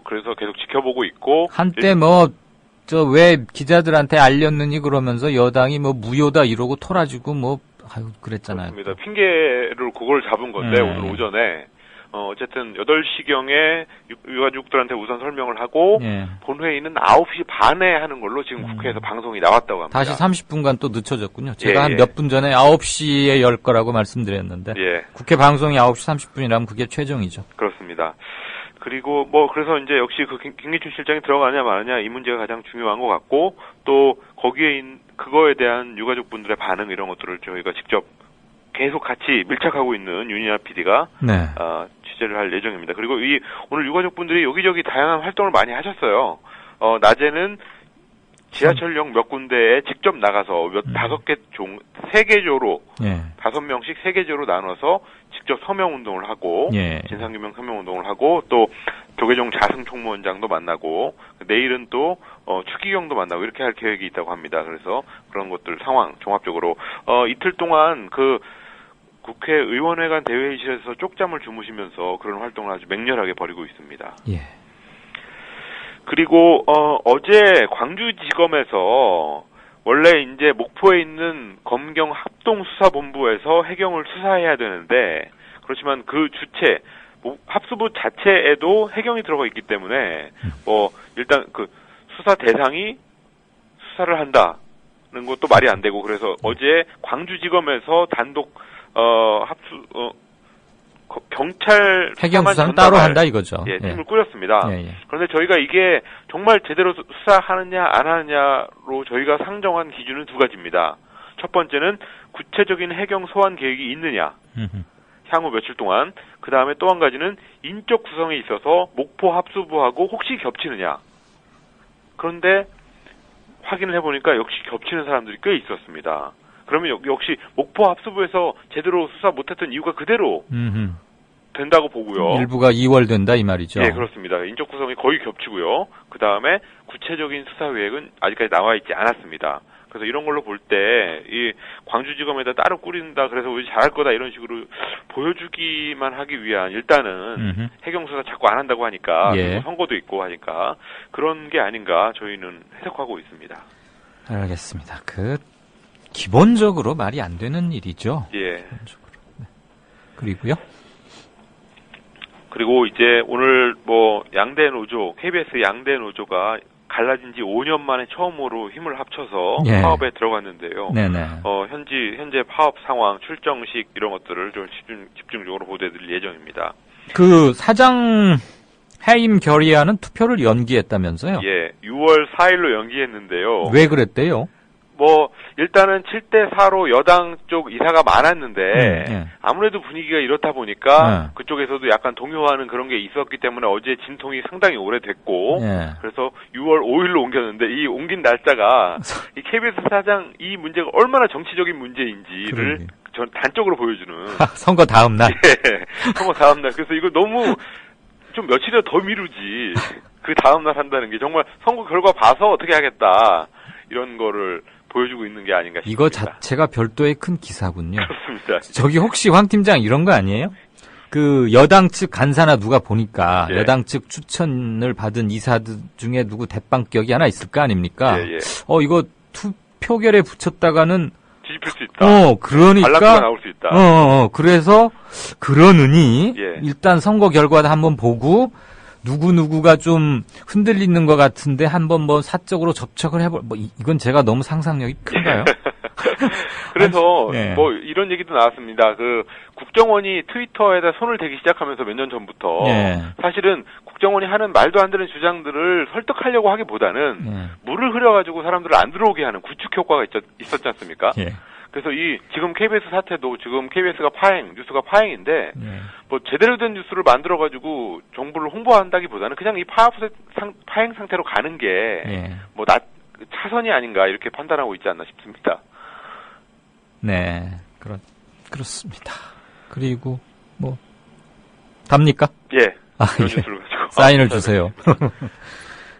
그래서 계속 지켜보고 있고. 한때 왜 기자들한테 알렸느니 그러면서 여당이 무효다 이러고 토라지고 그랬잖아요. 그렇습니다. 핑계를 그걸 잡은 건데, 네. 오늘 오전에. 어쨌든 8시경에 유가족들한테 우선 설명을 하고, 예. 본회의는 9시 반에 하는 걸로 지금 국회에서 방송이 나왔다고 합니다. 다시 30분간 또 늦춰졌군요. 제가 예, 한 몇 분 전에 9시에 열 거라고 말씀드렸는데. 예. 국회 방송이 9시 30분이라면 그게 최종이죠. 그렇습니다. 그리고 그래서 이제 역시 김기춘 실장이 들어가느냐 마느냐 이 문제가 가장 중요한 것 같고, 또 거기에 그거에 대한 유가족분들의 반응 이런 것들을 저희가 직접 계속 같이 밀착하고 있는 윤희아 PD가 네. 취재를 할 예정입니다. 그리고 오늘 유가족분들이 여기저기 다양한 활동을 많이 하셨어요. 낮에는 지하철역 몇 군데에 직접 나가서 3개조로, 예. 5명씩 3개조로 나눠서 직접 서명운동을 하고, 예. 진상규명 서명운동을 하고, 또 조계종 자승총무원장도 만나고, 내일은 또 추기경도 만나고 이렇게 할 계획이 있다고 합니다. 그래서 그런 것들 상황 종합적으로 이틀 동안 국회의원회관 대회의실에서 쪽잠을 주무시면서 그런 활동을 아주 맹렬하게 벌이고 있습니다. 예. 그리고 어제 광주지검에서 원래 이제 목포에 있는 검경 합동수사본부에서 해경을 수사해야 되는데, 그렇지만 그 주체 합수부 자체에도 해경이 들어가 있기 때문에 일단 수사 대상이 수사를 한다는 것도 말이 안 되고, 그래서 어제 광주지검에서 단독 경찰 해경 수사는 따로 한다 이거죠. 예, 팀을 꾸렸습니다. 예, 예. 그런데 저희가 이게 정말 제대로 수사하느냐 안 하느냐로 저희가 상정한 기준은 두 가지입니다. 첫 번째는 구체적인 해경 소환 계획이 있느냐, 향후 며칠 동안. 그 다음에 또 한 가지는 인적 구성에 있어서 목포 합수부하고 혹시 겹치느냐. 그런데 확인을 해보니까 역시 겹치는 사람들이 꽤 있었습니다. 그러면 역시 목포 합수부에서 제대로 수사 못했던 이유가 그대로 된다고 보고요. 일부가 이월된다 이 말이죠. 네, 그렇습니다. 인적 구성이 거의 겹치고요. 그 다음에 구체적인 수사 계획은 아직까지 나와 있지 않았습니다. 그래서 이런 걸로 볼 때 이 광주지검에다 따로 꾸린다, 그래서 우리 잘할 거다 이런 식으로 보여주기만 하기 위한, 일단은 해경 수사 자꾸 안 한다고 하니까, 예. 선거도 있고 하니까 그런 게 아닌가 저희는 해석하고 있습니다. 알겠습니다. 기본적으로 말이 안 되는 일이죠. 예. 기본적으로. 네. 그리고요? 그리고 이제 오늘 양대 노조, KBS 양대 노조가 갈라진 지 5년 만에 처음으로 힘을 합쳐서 예. 파업에 들어갔는데요. 네네. 현재 파업 상황, 출정식 이런 것들을 좀 집중적으로 보도해드릴 예정입니다. 사장 해임 결의안은 투표를 연기했다면서요? 예, 6월 4일로 연기했는데요. 왜 그랬대요? 일단은 7대4로 여당 쪽 이사가 많았는데, 아무래도 분위기가 이렇다 보니까, 그쪽에서도 약간 동요하는 그런 게 있었기 때문에 어제 진통이 상당히 오래됐고, 그래서 6월 5일로 옮겼는데, 이 옮긴 날짜가, 이 KBS 사장 이 문제가 얼마나 정치적인 문제인지를 전 단적으로 보여주는. 선거 다음 날? 예, 선거 다음 날. 그래서 이거 너무 좀 며칠이라도 더 미루지. 그 다음 날 한다는 게 정말 선거 결과 봐서 어떻게 하겠다. 이런 거를 보여주고 있는 게 아닌가 싶습니다. 이거 자체가 별도의 큰 기사군요. 그렇습니다. 저기 혹시 황 팀장 이런 거 아니에요? 여당 측 간사나 누가 보니까 예. 여당 측 추천을 받은 이사들 중에 누구 대빵격이 하나 있을 거 아닙니까? 예, 예. 이거 투표결에 붙였다가는 뒤집힐 수 있다. 그러니까. 반란표가 나올 수 있다. 그래서 그러느니 예. 일단 선거 결과도 한번 보고 누구누구가 좀 흔들리는 것 같은데 한번 뭐 사적으로 접촉을 이건 제가 너무 상상력이 큰가요? 그래서 네. 뭐 이런 얘기도 나왔습니다. 그 국정원이 트위터에다 손을 대기 시작하면서 몇 년 전부터 네. 사실은 국정원이 하는 말도 안 되는 주장들을 설득하려고 하기보다는 물을 흐려가지고 사람들을 안 들어오게 하는 구축 효과가 있었지 않습니까? 예. 그래서 지금 KBS 사태도 지금 KBS가 뉴스가 파행인데 뭐 제대로 된 뉴스를 만들어가지고 정부를 홍보한다기보다는 그냥 이 파행 상태로 가는 게 뭐 차선이 아닌가 이렇게 판단하고 있지 않나 싶습니다. 네, 그렇습니다. 그리고 뭐 답니까? 예. 예. 사인을 주세요.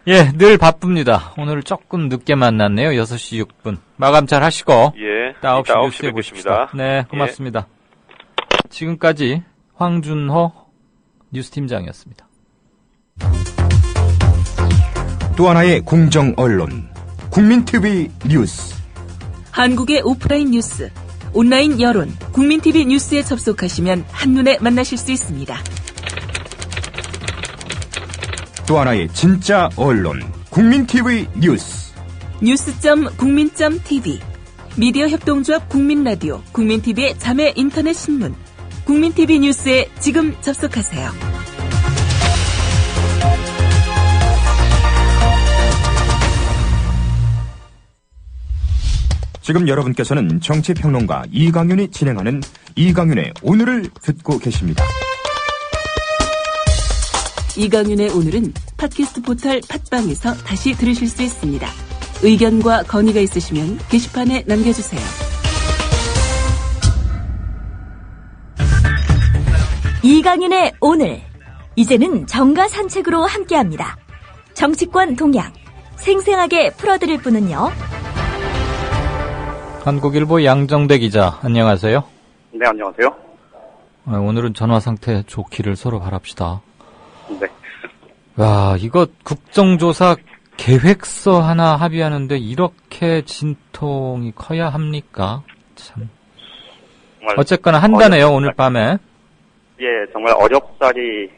예, 늘 바쁩니다. 오늘 조금 늦게 만났네요. 6시 6분. 마감 잘 하시고. 예. 이따 9시 뉴스에 보십시다. 네, 고맙습니다. 예. 지금까지 황준호 뉴스팀장이었습니다. 또 하나의 공정 언론. 국민TV 뉴스. 한국의 오프라인 뉴스, 온라인 여론, 국민TV 뉴스에 접속하시면 한눈에 만나실 수 있습니다. 또 하나의 진짜 언론, 국민TV 뉴스. 뉴스.국민.tv, 미디어 협동조합 국민라디오, 국민TV의 자매 인터넷 신문, 국민TV 뉴스에 지금 접속하세요. 지금 여러분께서는 정치평론가 이강윤이 진행하는 이강윤의 오늘을 듣고 계십니다. 이강윤의 오늘은 팟캐스트 포털 팟빵에서 다시 들으실 수 있습니다. 의견과 건의가 있으시면 게시판에 남겨주세요. 이강윤의 오늘. 이제는 정가 산책으로 함께합니다. 정치권 동향 생생하게 풀어드릴 분은요. 한국일보 양정대 기자, 안녕하세요. 네, 안녕하세요. 오늘은 전화 상태 좋기를 서로 바랍시다. 네. 와, 이거 국정조사 계획서 하나 합의하는데 이렇게 진통이 커야 합니까? 참. 어쨌거나 한다네요, 오늘 밤에. 예, 정말 어렵사리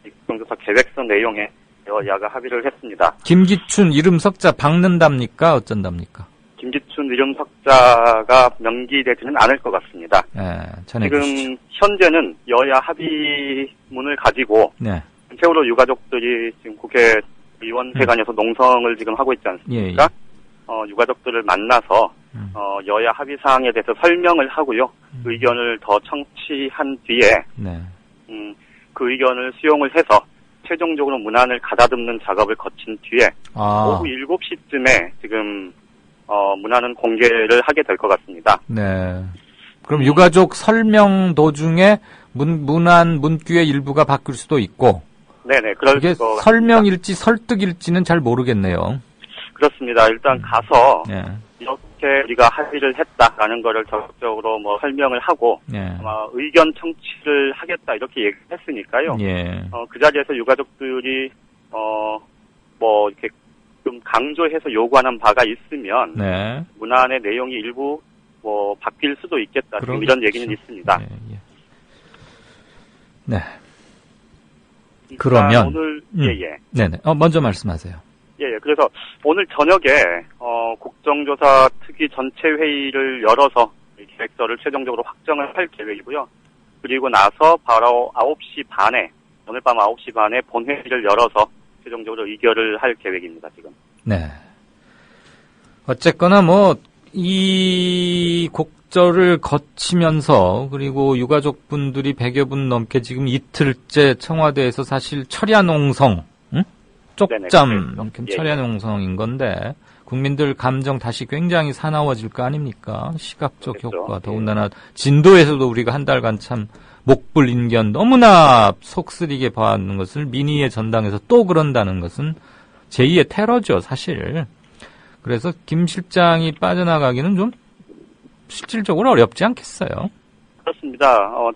국정조사 계획서 내용에 여야가 합의를 했습니다. 김기춘 이름 석자 박는답니까? 어쩐답니까? 김기춘 이름 석자가 명기되지는 않을 것 같습니다. 네, 지금 현재는 여야 합의문을 가지고 네. 세월호 유가족들이 지금 국회의원회관에서 농성을 지금 하고 있지 않습니까? 예. 유가족들을 만나서 여야 합의 사항에 대해서 설명을 하고요. 의견을 더 청취한 뒤에 네. 그 의견을 수용을 해서 최종적으로 문안을 가다듬는 작업을 거친 뒤에 오후 7시쯤에 지금 문안은 공개를 하게 될 것 같습니다. 네. 그럼 유가족 설명 도중에 문안 문구의 일부가 바뀔 수도 있고. 네네. 그게 설명일지 설득일지는 잘 모르겠네요. 그렇습니다. 일단 가서 네. 이렇게 우리가 합의를 했다라는 거를 적극적으로 뭐 설명을 하고 네. 아마 의견 청취를 하겠다 이렇게 얘기했으니까요. 예. 그 자리에서 유가족들이 뭐 이렇게 좀 강조해서 요구하는 바가 있으면 네. 문안의 내용이 일부 뭐 바뀔 수도 있겠다. 지금 이런 얘기는 있습니다. 네. 네. 그러면 오늘 네네. 먼저 말씀하세요. 예. 그래서 오늘 저녁에 국정조사 특위 전체 회의를 열어서 계획서를 최종적으로 확정을 할 계획이고요. 그리고 나서 바로 9시 반에 오늘 밤 9시 반에 본회의를 열어서 최종적으로 의결을 할 계획입니다, 지금. 네. 어쨌거나 이 곡절을 거치면서 그리고 유가족분들이 100여 분 넘게 지금 이틀째 청와대에서 사실 철야농성, 쪽잠만큼 철야농성인 건데 국민들 감정 다시 굉장히 사나워질 거 아닙니까? 시각적 그렇죠. 효과, 더군다나 진도에서도 우리가 한 달간 참 목불인견 너무나 속쓰리게 봐왔는 것을 민의의 전당에서 또 그런다는 것은 제2의 테러죠, 사실. 그래서 김 실장이 빠져나가기는 좀 실질적으로 어렵지 않겠어요? 그렇습니다.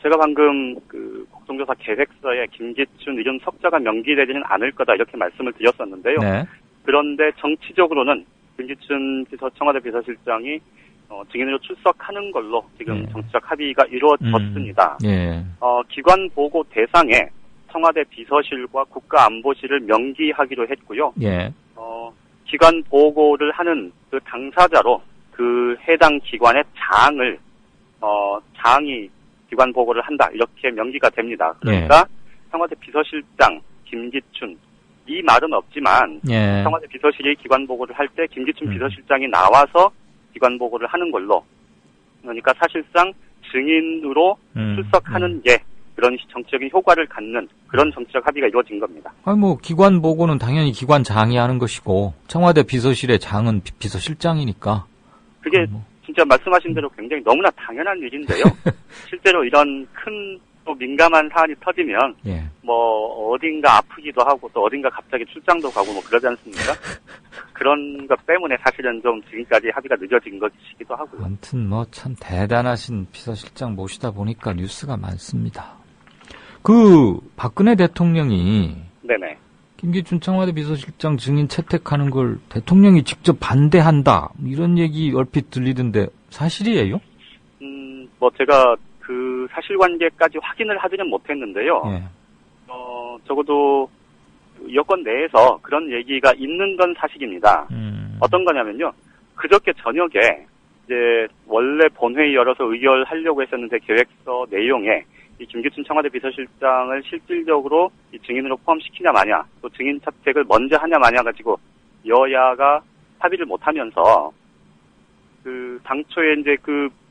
제가 방금 국정조사 계획서에 김기춘 이름 석자가 명기되지는 않을 거다 이렇게 말씀을 드렸었는데요. 네. 그런데 정치적으로는 김기춘 청와대 비서실장이 증인으로 출석하는 걸로 지금 정치적 합의가 이루어졌습니다. 예. 기관 보고 대상에 청와대 비서실과 국가안보실을 명기하기로 했고요. 예. 기관 보고를 하는 그 당사자로 그 해당 기관의 장이 기관 보고를 한다. 이렇게 명기가 됩니다. 그러니까 청와대 비서실장 김기춘, 이 말은 없지만 청와대 비서실이 기관 보고를 할 때 김기춘 비서실장이 나와서 기관 보고를 하는 걸로, 그러니까 사실상 증인으로 출석하는 게 그런 정치적인 효과를 갖는 그런 정치적 합의가 이루어진 겁니다. 기관 보고는 당연히 기관장이 하는 것이고 청와대 비서실의 장은 비서실장이니까. 그게 진짜 말씀하신 대로 굉장히 너무나 당연한 일인데요. 실제로 이런 큰 또 민감한 사안이 터지면 어딘가 아프기도 하고 또 어딘가 갑자기 출장도 가고 그러지 않습니까? 그런 것 때문에 사실은 좀 지금까지 합의가 늦어진 것이기도 하고요. 아무튼 참 대단하신 비서실장 모시다 보니까 뉴스가 많습니다. 박근혜 대통령이 네네. 김기춘 청와대 비서실장 증인 채택하는 걸 대통령이 직접 반대한다, 이런 얘기 얼핏 들리던데 사실이에요? 제가 그 사실관계까지 확인을 하지는 못했는데요. 적어도 여권 내에서 그런 얘기가 있는 건 사실입니다. 어떤 거냐면요. 그저께 저녁에 이제 원래 본회의 열어서 의결하려고 했었는데 계획서 내용에 이 김기춘 청와대 비서실장을 실질적으로 이 증인으로 포함시키냐 마냐, 또 증인 채택을 먼저 하냐 마냐 가지고 여야가 합의를 못하면서 당초에 이제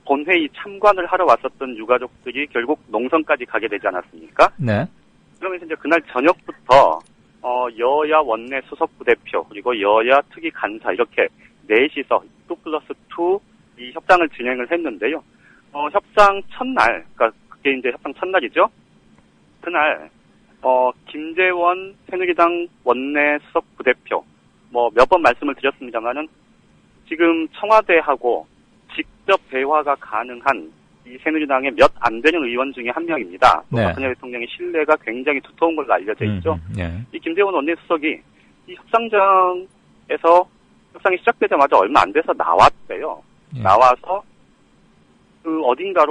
본회의 참관을 하러 왔었던 유가족들이 결국 농성까지 가게 되지 않았습니까? 네. 그러면서 이제 그날 저녁부터 여야 원내 수석 부대표 그리고 여야 특위 간사 이렇게 넷이서 2+2 이 협상을 진행을 했는데요. 협상 첫날, 그러니까 그게 이제 협상 첫날이죠. 그날 김재원 새누리당 원내 수석 부대표 몇 번 말씀을 드렸습니다만은 지금 청와대하고 직접 대화가 가능한 이 새누리당의 몇 안 되는 의원 중에 한 명입니다. 박근혜 대통령의 신뢰가 굉장히 두터운 걸로 알려져 있죠. 이 김재원 원내수석이 이 협상장에서 협상이 시작되자마자 얼마 안 돼서 나왔대요. 나와서 어딘가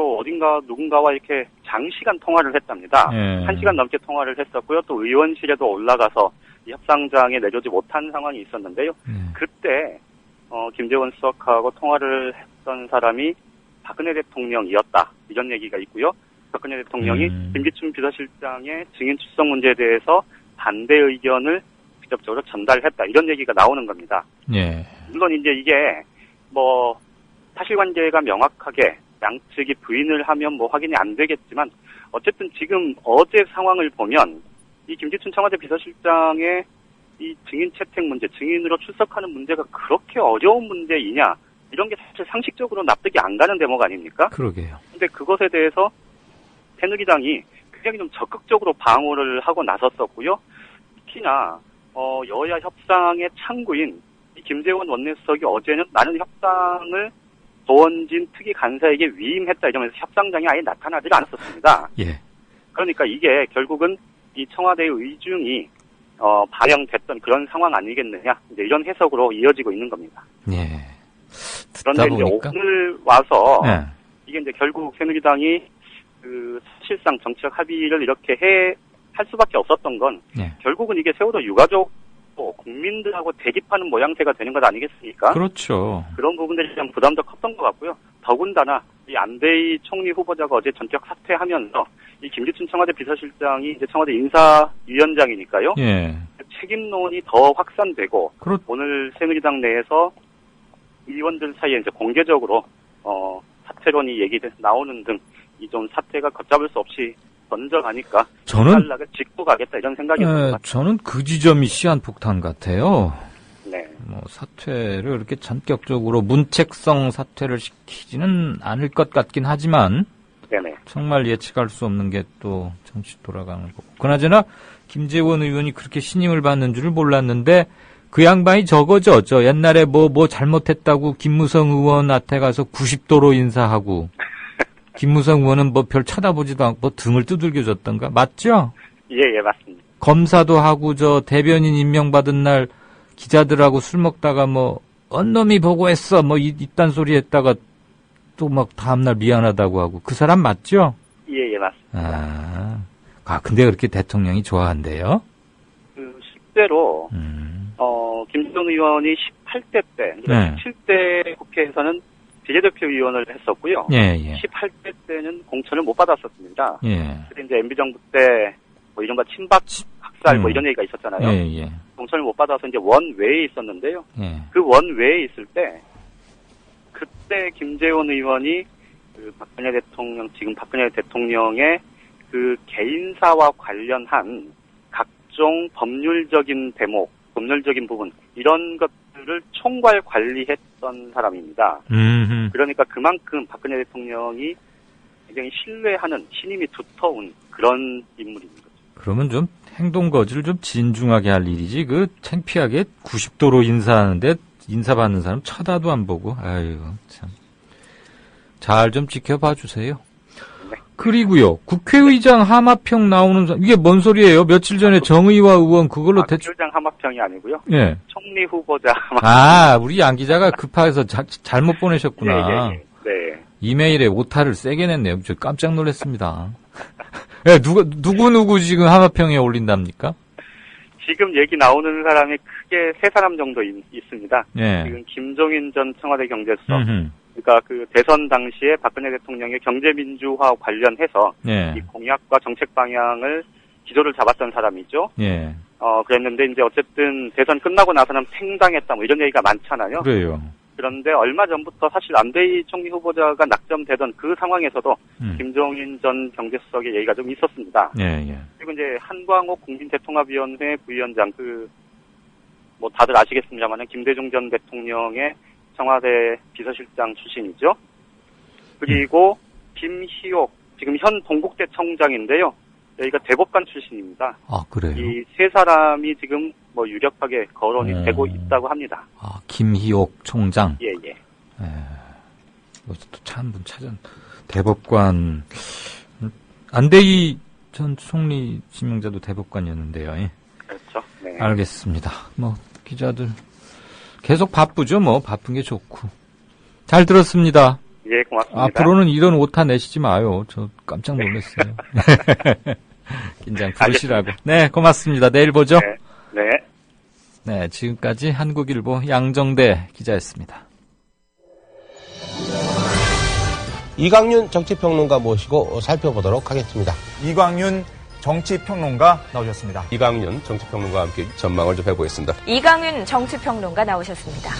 누군가와 이렇게 장시간 통화를 했답니다. 1시간 넘게 통화를 했었고요. 또 의원실에도 올라가서 이 협상장에 내려오지 못한 상황이 있었는데요. 그때 김재원 수석하고 통화를 했던 사람이 박근혜 대통령이었다, 이런 얘기가 있고요. 박근혜 대통령이 김기춘 비서실장의 증인 출석 문제에 대해서 반대 의견을 직접적으로 전달했다, 이런 얘기가 나오는 겁니다. 물론 이제 이게 사실관계가 명확하게 양측이 부인을 하면 확인이 안 되겠지만, 어쨌든 지금 어제 상황을 보면 이 김기춘 청와대 비서실장의 이 증인 채택 문제, 증인으로 출석하는 문제가 그렇게 어려운 문제이냐, 이런 게 사실 상식적으로 납득이 안 가는 대목 아닙니까? 그러게요. 근데 그것에 대해서 새누리당이 굉장히 좀 적극적으로 방어를 하고 나섰었고요. 특히나 여야 협상의 창구인 이 김재원 원내수석이 어제는 나는 협상을 도원진 특위 간사에게 위임했다, 이러면서 협상장에 아예 나타나질 않았었습니다. 그러니까 이게 결국은 이 청와대의 의중이 반영됐던 그런 상황 아니겠느냐, 이제 이런 해석으로 이어지고 있는 겁니다. 그런데 이제 오늘 와서 이게 이제 결국 새누리당이 사실상 정치적 합의를 이렇게 할 수밖에 없었던 건 결국은 이게 세월호 유가족 국민들하고 대립하는 모양새가 되는 것 아니겠습니까? 그렇죠. 그런 부분들이 좀 부담도 컸던 것 같고요. 더군다나 이 안대희 총리 후보자가 어제 전격 사퇴하면서 이 김기춘 청와대 비서실장이 이제 청와대 인사위원장이니까요. 책임론이 더 확산되고 오늘 새누리당 내에서 의원들 사이에 이제 공개적으로 사퇴론이 나오는 등 이 좀 사태가 걷잡을 수 없이 번져가니까 전락을 짚고 가겠다, 이런 생각이었습니다. 저는 그 지점이 시한폭탄 같아요. 네. 사퇴를 이렇게 전격적으로 문책성 사퇴를 시키지는 않을 것 같긴 하지만 정말 예측할 수 없는 게 또 정치 돌아가는 거고. 그나저나 김재원 의원이 그렇게 신임을 받는 줄을 몰랐는데 그 양반이 저거죠. 옛날에 뭐 잘못했다고 김무성 의원한테 가서 90도로 인사하고 김무성 의원은 별 쳐다보지도 않고 등을 두들겨 줬던가? 맞죠? 예, 맞습니다. 검사도 하고 대변인 임명받은 날 기자들하고 술 먹다가 언놈이 보고했어 이딴 소리 했다가 또 다음날 미안하다고 하고, 그 사람 맞죠? 예, 맞습니다. 아, 근데 그렇게 대통령이 좋아한대요? 실제로, 김재원 의원이 18대 때, 그러니까 17대 국회에서는 비례대표 의원을 했었고요. 18대 때는 공천을 못 받았었습니다. 그때 이제 MB정부 때, 뭐 이른바 친박 학살 뭐 이런 얘기가 있었잖아요. 공천을 못 받아서 이제 원외에 있었는데요. 그 원외에 있을 때, 그때 김재원 의원이 그 박근혜 대통령, 지금 박근혜 대통령의 그 개인사와 관련한 각종 법률적인 대목, 법률적인 부분, 이런 것들을 총괄 관리했던 사람입니다. 그러니까 그만큼 박근혜 대통령이 굉장히 신뢰하는 신임이 두터운 그런 인물입니다. 그러면 좀 행동거지를 좀 진중하게 할 일이지, 그 창피하게 90도로 인사하는데 인사받는 사람 쳐다도 안 보고, 아유, 참. 잘 좀 지켜봐 주세요. 그리고요, 국회의장 하마평 나오는 사람, 이게 뭔 소리예요? 며칠 전에 정의와 의원 그걸로 대충. 국회의장 하마평이 아니고요. 예. 총리 후보자 하마평. 아, 우리 양 기자가 급해서 잘못 보내셨구나. 네. 이메일에 오타를 세게 냈네요. 저 깜짝 놀랐습니다. 예, 누구 지금 하마평에 올린답니까? 지금 얘기 나오는 사람이 크게 3사람 정도 있습니다. 예. 지금 김종인 전 청와대 경제수석. 그러니까 그 대선 당시에 박근혜 대통령의 경제민주화 관련해서 이 공약과 정책 방향을 기조를 잡았던 사람이죠. 그랬는데 이제 어쨌든 대선 끝나고 나서는 팽당했다 뭐 이런 얘기가 많잖아요. 그래요. 그런데 얼마 전부터 사실 안대희 총리 후보자가 낙점되던 그 상황에서도 김종인 전 경제수석의 얘기가 좀 있었습니다. 그리고 이제 한광옥 국민대통합위원회 부위원장 뭐 다들 아시겠습니다만은 김대중 전 대통령의 청와대 비서실장 출신이죠. 그리고 김희옥 지금 현 동국대 청장인데요. 여기가 대법관 출신입니다. 아, 그래요? 이 3사람이 지금 뭐 유력하게 거론이 되고 있다고 합니다. 아, 김희옥 총장. 예. 또 참 분 찾은 대법관. 안대희 전 총리 지명자도 대법관이었는데요. 예. 그렇죠. 네. 알겠습니다. 뭐 기자들 계속 바쁘죠. 뭐 바쁜 게 좋고. 잘 들었습니다. 예, 고맙습니다. 앞으로는 이런 오타 내시지 마요. 저 깜짝 놀랐어요. 긴장 풀으시라고. 네, 고맙습니다. 내일 보죠. 네, 지금까지 한국일보 양정대 기자였습니다. 이광윤 정치평론가 모시고 살펴보도록 하겠습니다. 이광윤 정치평론가 나오셨습니다. 이광윤 정치평론가와 함께 전망을 좀 해보겠습니다. 이광윤 정치평론가 나오셨습니다.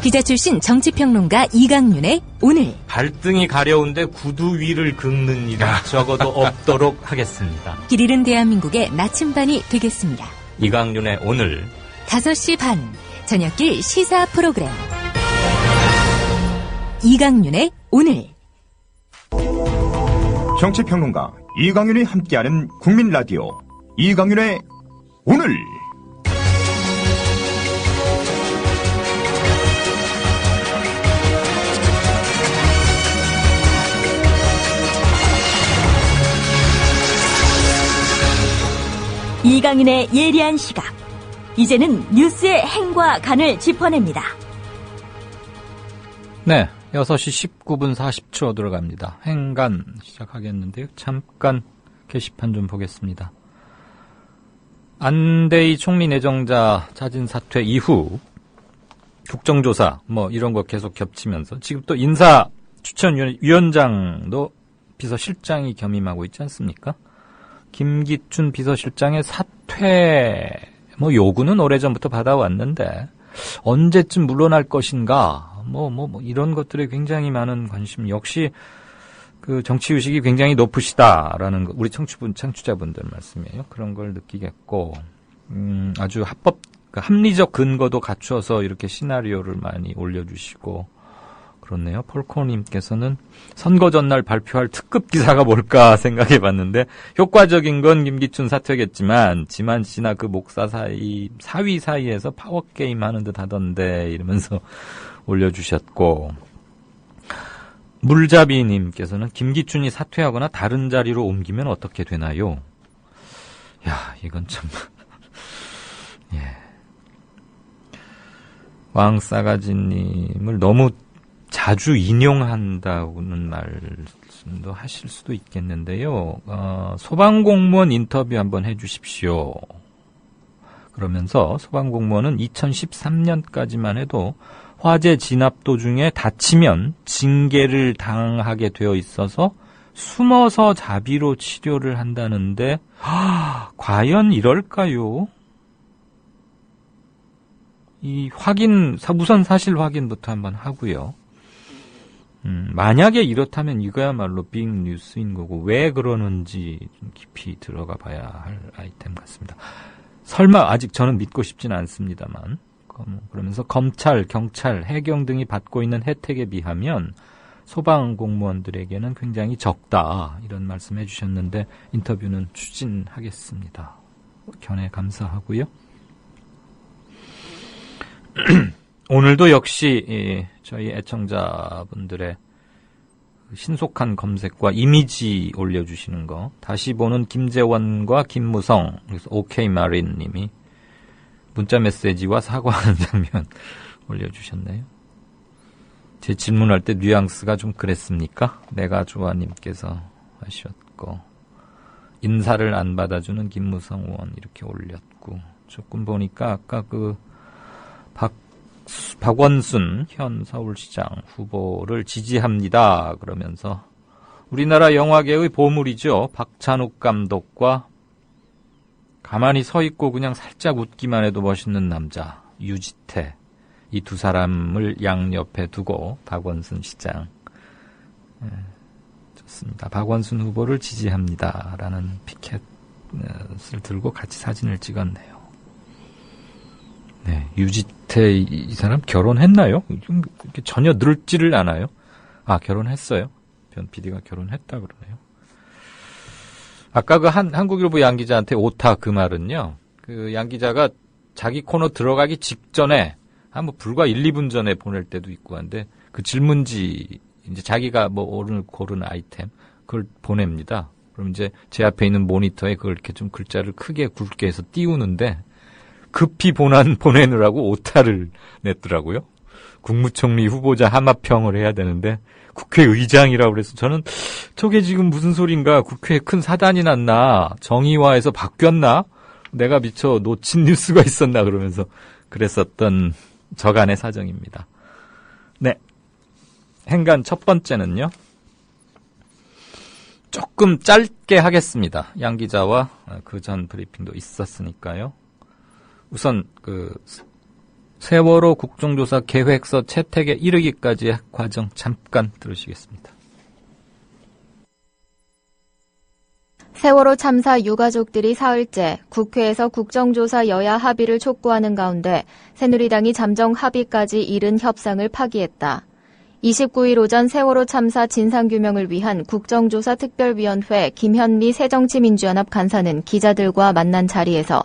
기자 출신 정치평론가 이광윤의 오늘. 발등이 가려운데 구두 위를 긁는 일은 적어도 없도록 하겠습니다. 길 잃은 대한민국의 나침반이 되겠습니다. 이광윤의 오늘 5시 반 저녁길 시사 프로그램 이광윤의 오늘. 정치평론가 이광윤이 함께하는 국민라디오 이광윤의 오늘. 이광윤의 예리한 시각. 이제는 뉴스의 행과 간을 짚어냅니다. 네, 6시 19분 40초 들어갑니다. 행간 시작하겠는데요. 잠깐 게시판 좀 보겠습니다. 안대희 총리 내정자 자진 사퇴 이후 국정조사 뭐 이런 거 계속 겹치면서 지금 또 인사 추천위원장도 비서실장이 겸임하고 있지 않습니까? 김기춘 비서실장의 사퇴 뭐 요구는 오래전부터 받아왔는데 언제쯤 물러날 것인가 뭐 이런 것들에 굉장히 많은 관심, 역시 그 정치의식이 굉장히 높으시다라는 거, 우리 청취자분들 말씀이에요. 그런 걸 느끼겠고, 아주 합리적 근거도 갖춰서 이렇게 시나리오를 많이 올려주시고, 그렇네요. 폴코님께서는 선거 전날 발표할 특급 기사가 뭘까 생각해 봤는데, 효과적인 건 김기춘 사퇴겠지만, 지만씨나 그 목사 사위 사이에서 파워게임 하는 듯 하던데, 이러면서 올려주셨고, 물잡이님께서는 김기춘이 사퇴하거나 다른 자리로 옮기면 어떻게 되나요? 야, 이건 참. 예. 왕싸가지님을 너무 자주 인용한다고는 말씀도 하실 수도 있겠는데요. 소방공무원 인터뷰 한번 해주십시오. 그러면서 소방공무원은 2013년까지만 해도 화재 진압 도중에 다치면 징계를 당하게 되어 있어서 숨어서 자비로 치료를 한다는데 과연 이럴까요? 이 우선 사실 확인부터 한번 하고요. 만약에 이렇다면 이거야말로 빅 뉴스인 거고 왜 그러는지 좀 깊이 들어가 봐야 할 아이템 같습니다. 설마 아직 저는 믿고 싶진 않습니다만 그러면서 검찰, 경찰, 해경 등이 받고 있는 혜택에 비하면 소방공무원들에게는 굉장히 적다 이런 말씀 해주셨는데 인터뷰는 추진하겠습니다. 견해 감사하고요. 오늘도 역시 저희 애청자분들의 신속한 검색과 이미지 올려주시는 거 다시 보는 김재원과 김무성 그래서 오케이 마린 님이 문자 메시지와 사과하는 장면 올려주셨네요. 제 질문할 때 뉘앙스가 좀 그랬습니까? 내가 좋아님께서 하셨고 인사를 안 받아주는 김무성 의원 이렇게 올렸고 조금 보니까 아까 박원순 현 서울시장 후보를 지지합니다. 그러면서 우리나라 영화계의 보물이죠. 박찬욱 감독과 가만히 서 있고 그냥 살짝 웃기만 해도 멋있는 남자 유지태 이 두 사람을 양옆에 두고 박원순 시장 좋습니다. 박원순 후보를 지지합니다라는 피켓을 들고 같이 사진을 찍었네요. 네, 유지태 이 사람 결혼했나요? 이렇게 전혀 늙지를 않아요. 결혼했어요. 변 PD가 결혼했다 그러네요. 아까 한국일보 양 기자한테 오타 그 말은요. 그 양 기자가 자기 코너 들어가기 직전에 불과 1, 2분 전에 보낼 때도 있고 한데 그 질문지 이제 자기가 오늘 고른 아이템 그걸 보냅니다. 그럼 이제 제 앞에 있는 모니터에 그걸 이렇게 좀 글자를 크게 굵게 해서 띄우는데 급히 보내느라고 오타를 냈더라고요. 국무총리 후보자 하마평을 해야 되는데 국회의장이라고 그래서 저는 저게 지금 무슨 소린가 국회에 큰 사단이 났나 정의화에서 바뀌었나 내가 미처 놓친 뉴스가 있었나 그러면서 그랬었던 저간의 사정입니다. 네, 행간 첫 번째는요. 조금 짧게 하겠습니다. 양 기자와 그 전 브리핑도 있었으니까요. 우선 세월호 국정조사 계획서 채택에 이르기까지의 과정 잠깐 들으시겠습니다. 세월호 참사 유가족들이 사흘째 국회에서 국정조사 여야 합의를 촉구하는 가운데 새누리당이 잠정 합의까지 이른 협상을 파기했다. 29일 오전 세월호 참사 진상규명을 위한 국정조사 특별위원회 김현미 새정치민주연합 간사는 기자들과 만난 자리에서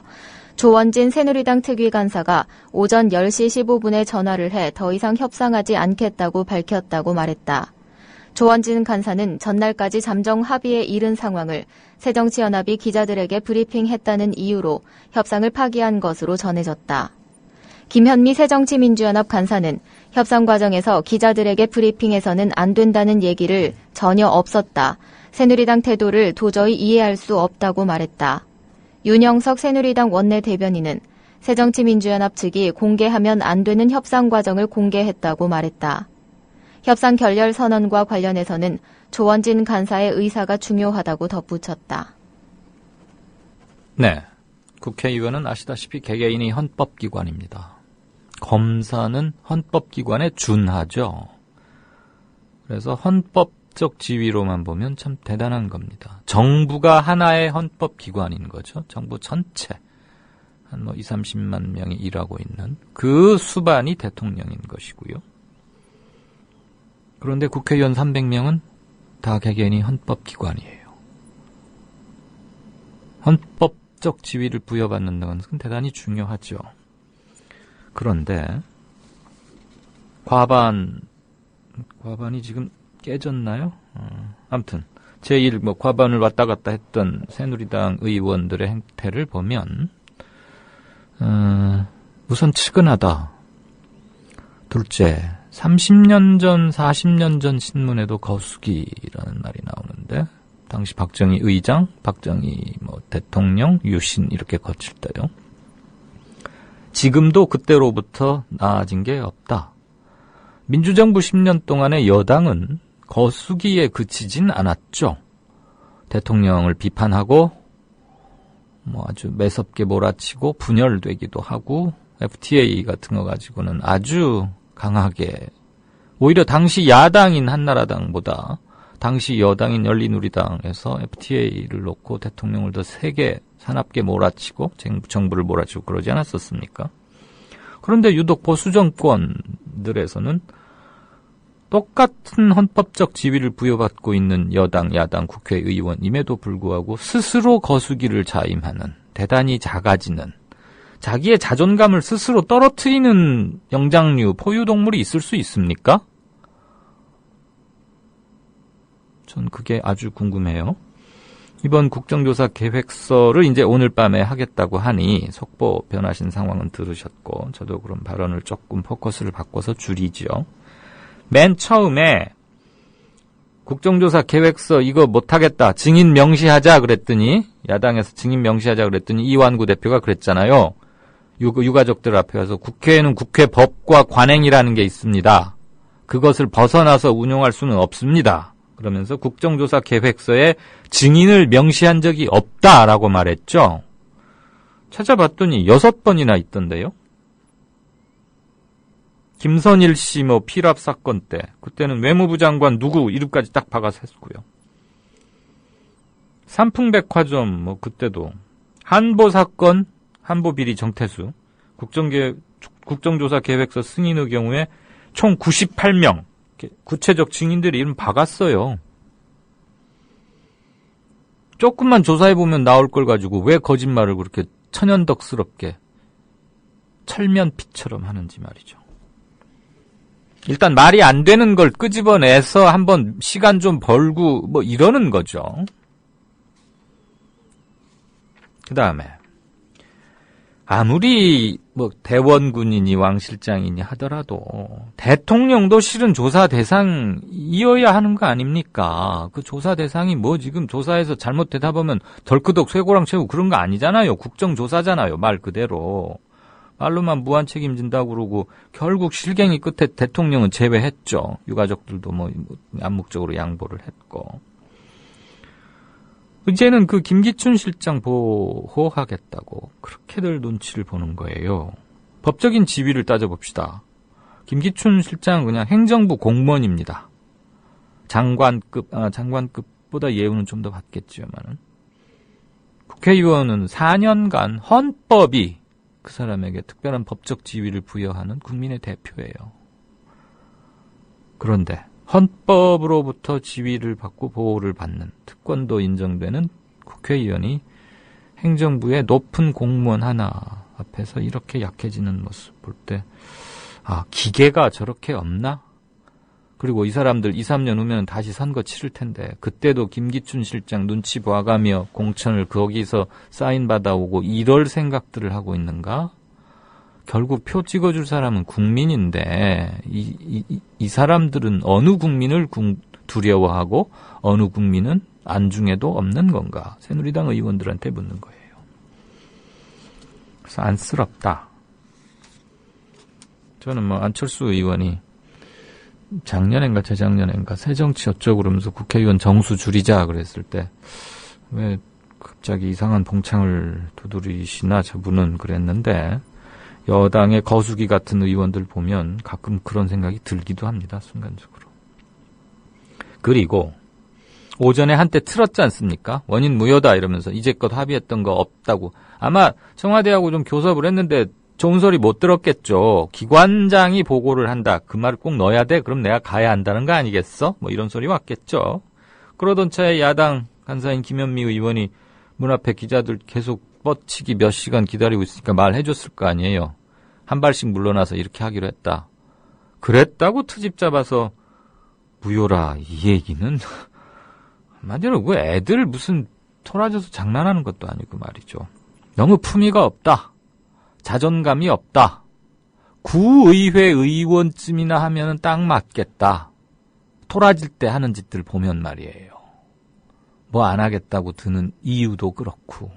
조원진 새누리당 특위간사가 오전 10시 15분에 전화를 해 더 이상 협상하지 않겠다고 밝혔다고 말했다. 조원진 간사는 전날까지 잠정 합의에 이른 상황을 새정치연합이 기자들에게 브리핑했다는 이유로 협상을 파기한 것으로 전해졌다. 김현미 새정치민주연합 간사는 협상 과정에서 기자들에게 브리핑해서는 안 된다는 얘기를 전혀 없었다. 새누리당 태도를 도저히 이해할 수 없다고 말했다. 윤영석 새누리당 원내대변인은 새정치민주연합 측이 공개하면 안 되는 협상 과정을 공개했다고 말했다. 협상 결렬 선언과 관련해서는 조원진 간사의 의사가 중요하다고 덧붙였다. 네, 국회의원은 아시다시피 개개인이 헌법기관입니다. 검사는 헌법기관에 준하죠. 그래서 헌법적 지위로만 보면 참 대단한 겁니다. 정부가 하나의 헌법기관인 거죠. 정부 전체. 한 20-30만 명이 일하고 있는 그 수반이 대통령인 것이고요. 그런데 국회의원 300명은 다 개개인이 헌법기관이에요. 헌법적 지위를 부여받는다는 것은 대단히 중요하죠. 그런데 과반이 지금 깨졌나요? 아무튼 제1 과반을 왔다 갔다 했던 새누리당 의원들의 행태를 보면 우선 측은하다. 둘째, 30년 전, 40년 전 신문에도 거수기라는 말이 나오는데 당시 박정희 의장, 박정희 대통령, 유신 이렇게 거칠 때요. 지금도 그때로부터 나아진 게 없다. 민주정부 10년 동안의 여당은 거수기에 그치진 않았죠. 대통령을 비판하고 아주 매섭게 몰아치고 분열되기도 하고 FTA 같은 거 가지고는 아주 강하게 오히려 당시 야당인 한나라당보다 당시 여당인 열린우리당에서 FTA를 놓고 대통령을 더 세게 사납게 몰아치고 정부를 몰아치고 그러지 않았었습니까? 그런데 유독 보수 정권들에서는 똑같은 헌법적 지위를 부여받고 있는 여당, 야당, 국회의원임에도 불구하고 스스로 거수기를 자임하는 대단히 작아지는 자기의 자존감을 스스로 떨어뜨리는 영장류, 포유동물이 있을 수 있습니까? 전 그게 아주 궁금해요. 이번 국정조사 계획서를 이제 오늘 밤에 하겠다고 하니 속보 변하신 상황은 들으셨고 저도 그럼 발언을 조금 포커스를 바꿔서 줄이죠. 맨 처음에 국정조사 계획서 이거 못하겠다. 증인 명시하자 그랬더니 야당에서 증인 명시하자 그랬더니 이완구 대표가 그랬잖아요. 유가족들 앞에 가서 국회에는 국회 법과 관행이라는 게 있습니다. 그것을 벗어나서 운용할 수는 없습니다. 그러면서 국정조사 계획서에 증인을 명시한 적이 없다라고 말했죠. 찾아봤더니 6번이나 있던데요. 김선일 씨 피랍 사건 때 그때는 외무부 장관 누구 이름까지 딱 박아서 했고요. 삼풍백화점 그때도 한보 사건 한보 비리 정태수 국정조사 계획서 승인의 경우에 총 98명 구체적 증인들이 이름 박았어요. 조금만 조사해보면 나올 걸 가지고 왜 거짓말을 그렇게 천연덕스럽게 철면피처럼 하는지 말이죠. 일단 말이 안 되는 걸 끄집어내서 한번 시간 좀 벌고 이러는 거죠. 그 다음에 아무리 대원군이니 왕실장이니 하더라도 대통령도 실은 조사 대상이어야 하는 거 아닙니까? 그 조사 대상이 지금 조사해서 잘못되다 보면 덜크덕 쇠고랑 채우고 그런 거 아니잖아요. 국정조사잖아요. 말 그대로. 말로만 무한 책임진다고 그러고 결국 실갱이 끝에 대통령은 제외했죠. 유가족들도 암묵적으로 양보를 했고. 이제는 그 김기춘 실장 보호하겠다고 그렇게들 눈치를 보는 거예요. 법적인 지위를 따져봅시다. 김기춘 실장은 그냥 행정부 공무원입니다. 장관급보다 예우는 좀 더 받겠지만은. 국회의원은 4년간 헌법이 그 사람에게 특별한 법적 지위를 부여하는 국민의 대표예요. 그런데 헌법으로부터 지위를 받고 보호를 받는 특권도 인정되는 국회의원이 행정부의 높은 공무원 하나 앞에서 이렇게 약해지는 모습 볼 때 기계가 저렇게 없나? 그리고 이 사람들 2, 3년 후면 다시 선거 치를 텐데 그때도 김기춘 실장 눈치 봐가며 공천을 거기서 사인 받아오고 이럴 생각들을 하고 있는가? 결국 표 찍어줄 사람은 국민인데 이 사람들은 어느 국민을 두려워하고 어느 국민은 안중에도 없는 건가? 새누리당 의원들한테 묻는 거예요. 그래서 안쓰럽다. 저는 안철수 의원이 작년인가 재작년인가 새정치 어쩌고 그러면서 국회의원 정수 줄이자 그랬을 때 왜 갑자기 이상한 봉창을 두드리시나 저분은 그랬는데 여당의 거수기 같은 의원들 보면 가끔 그런 생각이 들기도 합니다. 순간적으로. 그리고 오전에 한때 틀었지 않습니까? 원인 무효다 이러면서 이제껏 합의했던 거 없다고. 아마 청와대하고 좀 교섭을 했는데 좋은 소리 못 들었겠죠. 기관장이 보고를 한다. 그 말을 꼭 넣어야 돼? 그럼 내가 가야 한다는 거 아니겠어? 이런 소리 왔겠죠. 그러던 차에 야당 간사인 김현미 의원이 문 앞에 기자들 계속 뻗치기 몇 시간 기다리고 있으니까 말해줬을 거 아니에요. 한 발씩 물러나서 이렇게 하기로 했다. 그랬다고 트집 잡아서 무효라 이 얘기는 한마디로 그 애들 무슨 토라져서 장난하는 것도 아니고 말이죠. 너무 품위가 없다. 자존감이 없다. 구의회 의원쯤이나 하면은 딱 맞겠다. 토라질 때 하는 짓들 보면 말이에요. 뭐 안 하겠다고 드는 이유도 그렇고.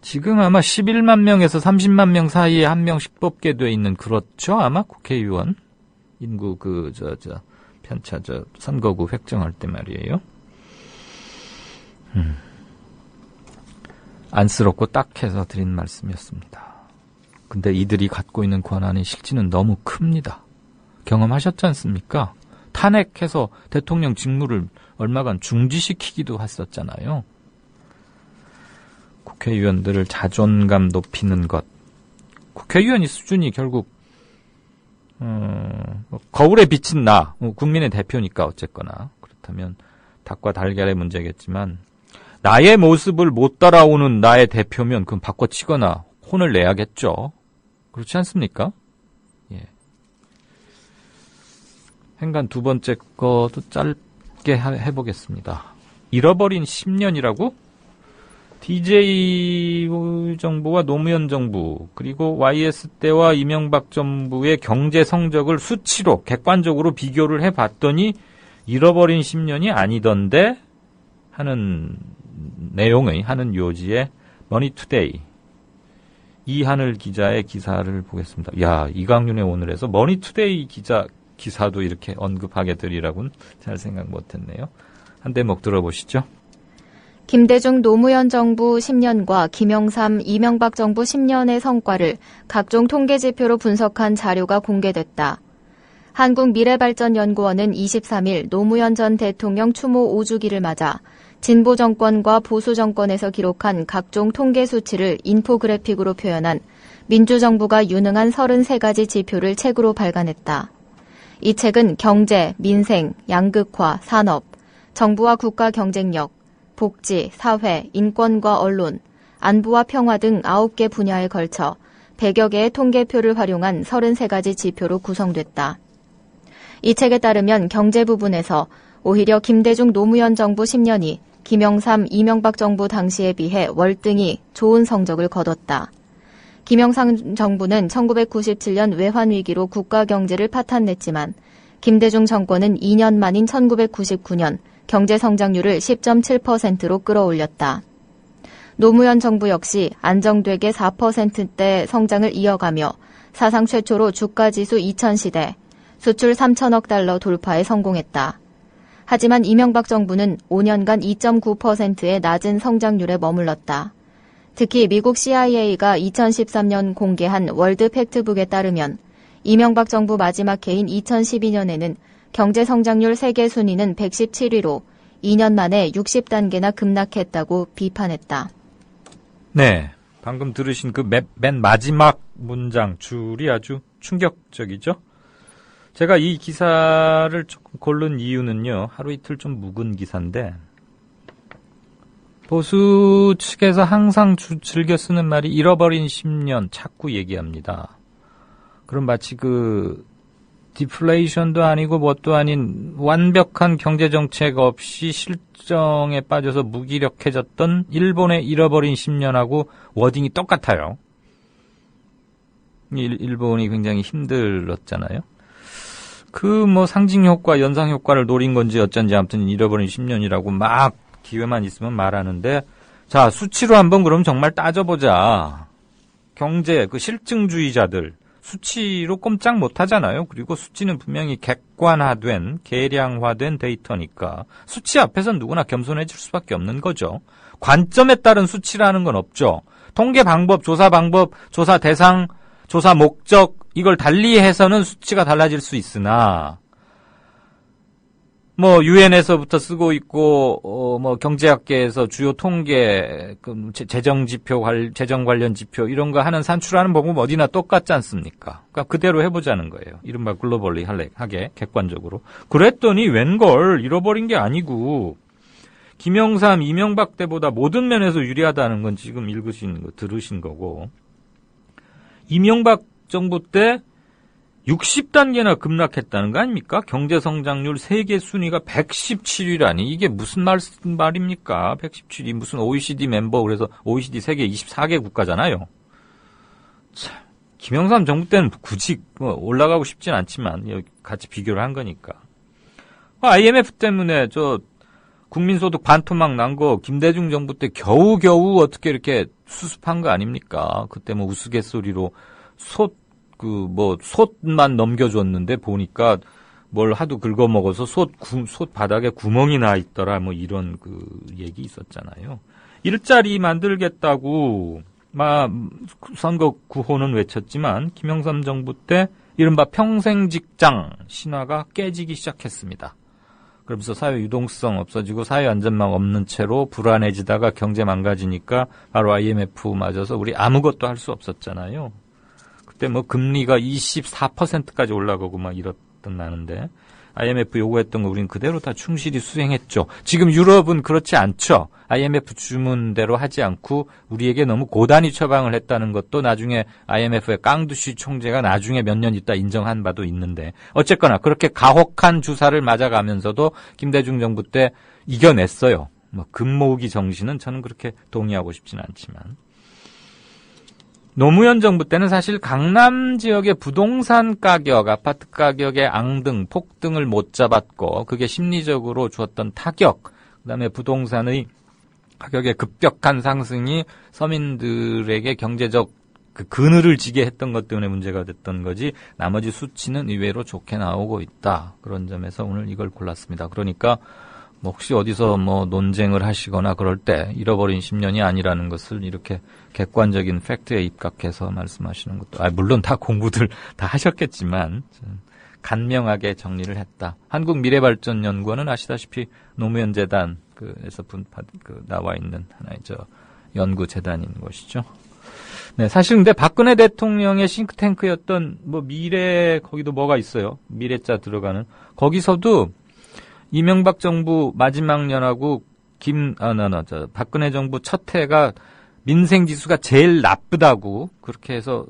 지금 아마 11만 명에서 30만 명 사이에 한 명씩 뽑게 돼 있는, 그렇죠? 아마 국회의원 인구 편차 선거구 획정할 때 말이에요. 안쓰럽고 딱해서 드린 말씀이었습니다. 근데 이들이 갖고 있는 권한의 실지는 너무 큽니다. 경험하셨지 않습니까? 탄핵해서 대통령 직무를 얼마간 중지시키기도 했었잖아요. 국회의원들을 자존감 높이는 것. 국회의원이 수준이 결국 거울에 비친 나, 국민의 대표니까 어쨌거나. 그렇다면 닭과 달걀의 문제겠지만 나의 모습을 못 따라오는 나의 대표면 그건 바꿔치거나 혼을 내야겠죠. 그렇지 않습니까? 예. 행간 두 번째 것도 짧게 해보겠습니다. 잃어버린 10년이라고? DJ 정부와 노무현 정부, 그리고 YS 때와 이명박 정부의 경제 성적을 수치로 객관적으로 비교를 해봤더니 잃어버린 10년이 아니던데 하는 내용의, 하는 요지의 머니투데이 이하늘 기자의 기사를 보겠습니다. 야, 이강윤의 오늘에서 머니투데이 기사도 이렇게 언급하게 되리라고는 잘 생각 못했네요. 한 대목 들어보시죠. 김대중 노무현 정부 10년과 김영삼 이명박 정부 10년의 성과를 각종 통계 지표로 분석한 자료가 공개됐다. 한국미래발전연구원은 23일 노무현 전 대통령 추모 5주기를 맞아 진보 정권과 보수 정권에서 기록한 각종 통계 수치를 인포그래픽으로 표현한 민주정부가 유능한 33가지 지표를 책으로 발간했다. 이 책은 경제, 민생, 양극화, 산업, 정부와 국가 경쟁력, 복지, 사회, 인권과 언론, 안보와 평화 등 9개 분야에 걸쳐 100여 개의 통계표를 활용한 33가지 지표로 구성됐다. 이 책에 따르면 경제 부분에서 오히려 김대중 노무현 정부 10년이 김영삼 이명박 정부 당시에 비해 월등히 좋은 성적을 거뒀다. 김영삼 정부는 1997년 외환위기로 국가 경제를 파탄냈지만 김대중 정권은 2년 만인 1999년 경제 성장률을 10.7%로 끌어올렸다. 노무현 정부 역시 안정되게 4%대 성장을 이어가며 사상 최초로 주가지수 2000시대, 수출 3천억 달러 돌파에 성공했다. 하지만 이명박 정부는 5년간 2.9%의 낮은 성장률에 머물렀다. 특히 미국 CIA가 2013년 공개한 월드 팩트북에 따르면 이명박 정부 마지막 해인 2012년에는 경제 성장률 세계 순위는 117위로 2년 만에 60단계나 급락했다고 비판했다. 네, 방금 들으신 그 맨 마지막 문장 줄이 아주 충격적이죠? 제가 이 기사를 조금 고른 이유는요, 하루 이틀 좀 묵은 기사인데, 보수 측에서 항상 즐겨 쓰는 말이 잃어버린 10년 자꾸 얘기합니다. 그럼 마치 디플레이션도 아니고 뭣도 아닌 완벽한 경제정책 없이 실정에 빠져서 무기력해졌던 일본의 잃어버린 10년하고 워딩이 똑같아요. 일본이 굉장히 힘들었잖아요. 상징효과, 연상효과를 노린 건지 어쩐지 아무튼 잃어버린 10년이라고 막 기회만 있으면 말하는데, 자, 수치로 한번 그럼 정말 따져보자. 경제, 실증주의자들. 수치로 꼼짝 못 하잖아요. 그리고 수치는 분명히 객관화된, 계량화된 데이터니까 수치 앞에서는 누구나 겸손해질 수밖에 없는 거죠. 관점에 따른 수치라는 건 없죠. 통계 방법, 조사 방법, 조사 대상, 조사 목적 이걸 달리해서는 수치가 달라질 수 있으나 유엔에서부터 쓰고 있고, 경제학계에서 주요 통계, 재정 지표, 재정 관련 지표, 이런 거 하는 산출하는 방법 어디나 똑같지 않습니까? 그러니까 그대로 해보자는 거예요. 이른바 글로벌리 하게, 객관적으로. 그랬더니 웬걸, 잃어버린 게 아니고, 김영삼, 이명박 때보다 모든 면에서 유리하다는 건 지금 들으신 거고, 이명박 정부 때 60단계나 급락했다는 거 아닙니까? 경제성장률 세계 순위가 117위라니 이게 무슨 말입니까? 117위 무슨 OECD 멤버 그래서 OECD 세계 24개 국가잖아요. 참 김영삼 정부 때는 굳이 올라가고 싶진 않지만 같이 비교를 한 거니까. IMF 때문에 국민소득 반토막 난 거 김대중 정부 때 겨우겨우 어떻게 이렇게 수습한 거 아닙니까? 그때 우스갯소리로 솥만 넘겨줬는데 보니까 뭘 하도 긁어먹어서 솥 바닥에 구멍이 나 있더라, 이런 얘기 있었잖아요. 일자리 만들겠다고, 선거 구호는 외쳤지만, 김영삼 정부 때 이른바 평생직장 신화가 깨지기 시작했습니다. 그러면서 사회 유동성 없어지고 사회 안전망 없는 채로 불안해지다가 경제 망가지니까 바로 IMF 맞아서 우리 아무것도 할 수 없었잖아요. 그때 금리가 24%까지 올라가고 이랬던 나는데 IMF 요구했던 거 우리는 그대로 다 충실히 수행했죠. 지금 유럽은 그렇지 않죠. IMF 주문대로 하지 않고 우리에게 너무 고단히 처방을 했다는 것도 나중에 IMF의 깡두시 총재가 나중에 몇 년 있다 인정한 바도 있는데 어쨌거나 그렇게 가혹한 주사를 맞아가면서도 김대중 정부 때 이겨냈어요. 금 모으기 정신은 저는 그렇게 동의하고 싶지는 않지만. 노무현 정부 때는 사실 강남 지역의 부동산 가격, 아파트 가격의 앙등, 폭등을 못 잡았고 그게 심리적으로 주었던 타격, 그다음에 부동산의 가격의 급격한 상승이 서민들에게 경제적 그늘을 지게 했던 것 때문에 문제가 됐던 거지 나머지 수치는 의외로 좋게 나오고 있다. 그런 점에서 오늘 이걸 골랐습니다. 그러니까 혹시 어디서 논쟁을 하시거나 그럴 때 잃어버린 10년이 아니라는 것을 이렇게 객관적인 팩트에 입각해서 말씀하시는 것도, 물론 다 공부들 다 하셨겠지만, 간명하게 정리를 했다. 한국미래발전연구원은 아시다시피 노무현 재단에서 나와 있는 하나의 연구재단인 것이죠. 네, 사실 근데 박근혜 대통령의 싱크탱크였던 미래, 거기도 뭐가 있어요. 미래자 들어가는. 거기서도 이명박 정부 마지막 년하고 박근혜 정부 첫 해가 민생지수가 제일 나쁘다고 그렇게 해서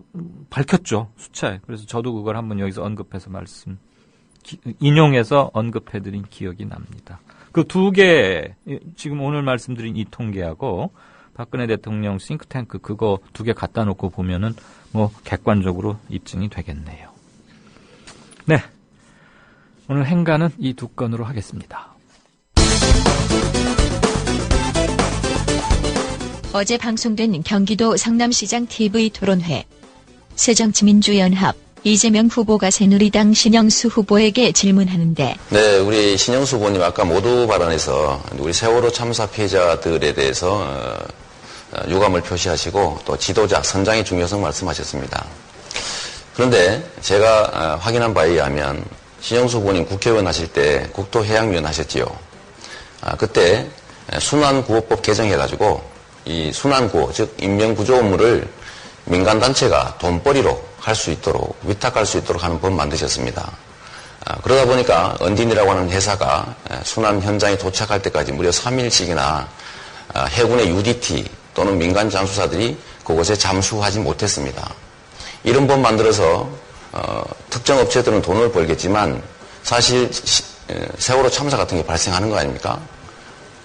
밝혔죠. 수차에. 그래서 저도 그걸 한번 여기서 언급해서 인용해서 언급해드린 기억이 납니다. 그 두 개, 지금 오늘 말씀드린 이 통계하고 박근혜 대통령 싱크탱크 그거 두 개 갖다 놓고 보면은 객관적으로 입증이 되겠네요. 네. 오늘 행가는 이 두 건으로 하겠습니다. 어제 방송된 경기도 성남시장 TV 토론회. 새정치민주연합 이재명 후보가 새누리당 신영수 후보에게 질문하는데 네, 우리 신영수 후보님 아까 모두 발언에서 우리 세월호 참사 피해자들에 대해서 유감을 표시하시고 또 지도자, 선장의 중요성 말씀하셨습니다. 그런데 제가 확인한 바에 의하면 신영수 후보님 국회의원 하실 때 국토해양위원 하셨지요. 그때 순환구호법 개정해가지고 이 순환구호, 즉 인명구조 업무를 민간단체가 돈벌이로 할 수 있도록, 위탁할 수 있도록 하는 법 만드셨습니다. 그러다 보니까 언딘이라고 하는 회사가 순환 현장에 도착할 때까지 무려 3일씩이나 해군의 UDT 또는 민간 잠수사들이 그곳에 잠수하지 못했습니다. 이런 법 만들어서 특정 업체들은 돈을 벌겠지만 사실 세월호 참사 같은 게 발생하는 거 아닙니까?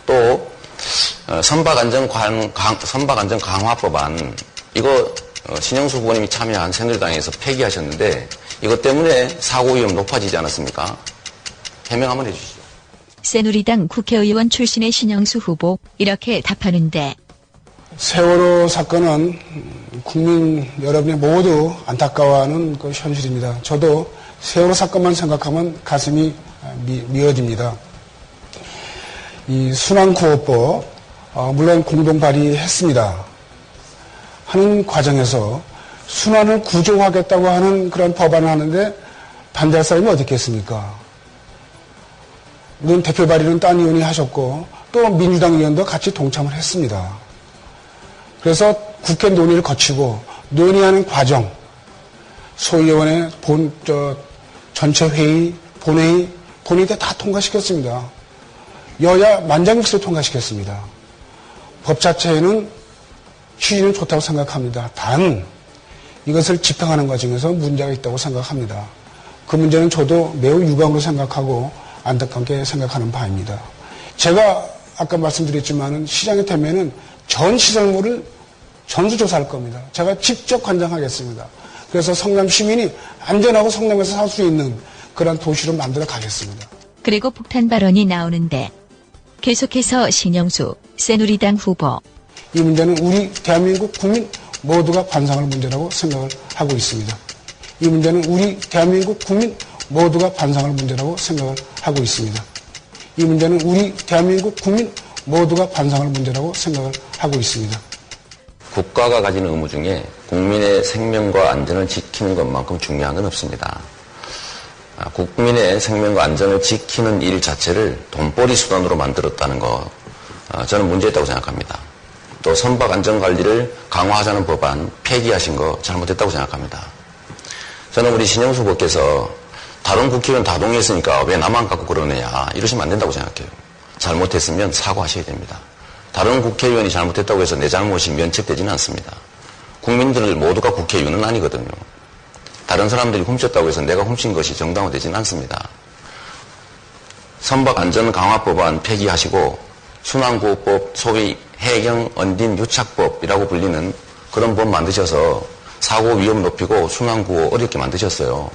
또 선박안전 강화법안 이거 신영수 후보님이 참여한 새누리당에서 폐기하셨는데 이것 때문에 사고 위험 높아지지 않았습니까? 해명 한번 해주시죠. 새누리당 국회의원 출신의 신영수 후보 이렇게 답하는데 세월호 사건은 국민 여러분이 모두 안타까워하는 그 현실입니다. 저도 세월호 사건만 생각하면 가슴이 미어집니다. 이 순환구호법 물론 공동 발의했습니다. 하는 과정에서 순환을 구조하겠다고 하는 그런 법안을 하는데 반대할 사람이 어디 있겠습니까? 물론 대표 발의는 딴 의원이 하셨고 또 민주당 의원도 같이 동참을 했습니다. 그래서 국회 논의를 거치고 논의하는 과정, 소위 의원의 전체 회의, 본회의 때 다 통과시켰습니다. 여야 만장일치로 통과시켰습니다. 법 자체에는 취지는 좋다고 생각합니다. 단 이것을 집행하는 과정에서 문제가 있다고 생각합니다. 그 문제는 저도 매우 유감으로 생각하고 안타깝게 생각하는 바입니다. 제가 아까 말씀드렸지만 시장이 되면은 전 시설물을 전수조사할 겁니다. 제가 직접 관장하겠습니다. 그래서 성남 시민이 안전하고 성남에서 살 수 있는 그런 도시로 만들어 가겠습니다. 그리고 폭탄 발언이 나오는데 계속해서 신영수 새누리당 후보. 이 문제는 우리 대한민국 국민 모두가 반성할 문제라고 생각을 하고 있습니다. 이 문제는 우리 대한민국 국민 모두가 반성할 문제라고 생각을 하고 있습니다. 이 문제는 우리 대한민국 국민 모두가 반성할 문제라고 생각을 하고 있습니다. 국가가 가지는 의무 중에 국민의 생명과 안전을 지키는 것만큼 중요한 건 없습니다. 국민의 생명과 안전을 지키는 일 자체를 돈벌이 수단으로 만들었다는 거 저는 문제있다고 생각합니다. 또 선박 안전관리를 강화하자는 법안 폐기하신 거 잘못했다고 생각합니다. 저는 우리 신영수 후보께서 다른 국회의원 다 동의했으니까 왜 나만 갖고 그러느냐 이러시면 안 된다고 생각해요. 잘못했으면 사과하셔야 됩니다. 다른 국회의원이 잘못했다고 해서 내 잘못이 면책되지는 않습니다. 국민들 모두가 국회의원은 아니거든요. 다른 사람들이 훔쳤다고 해서 내가 훔친 것이 정당화되지는 않습니다. 선박 안전 강화 법안 폐기하시고 순환구호법 소위 해경 언딘 유착법이라고 불리는 그런 법 만드셔서 사고 위험 높이고 순환구호 어렵게 만드셨어요.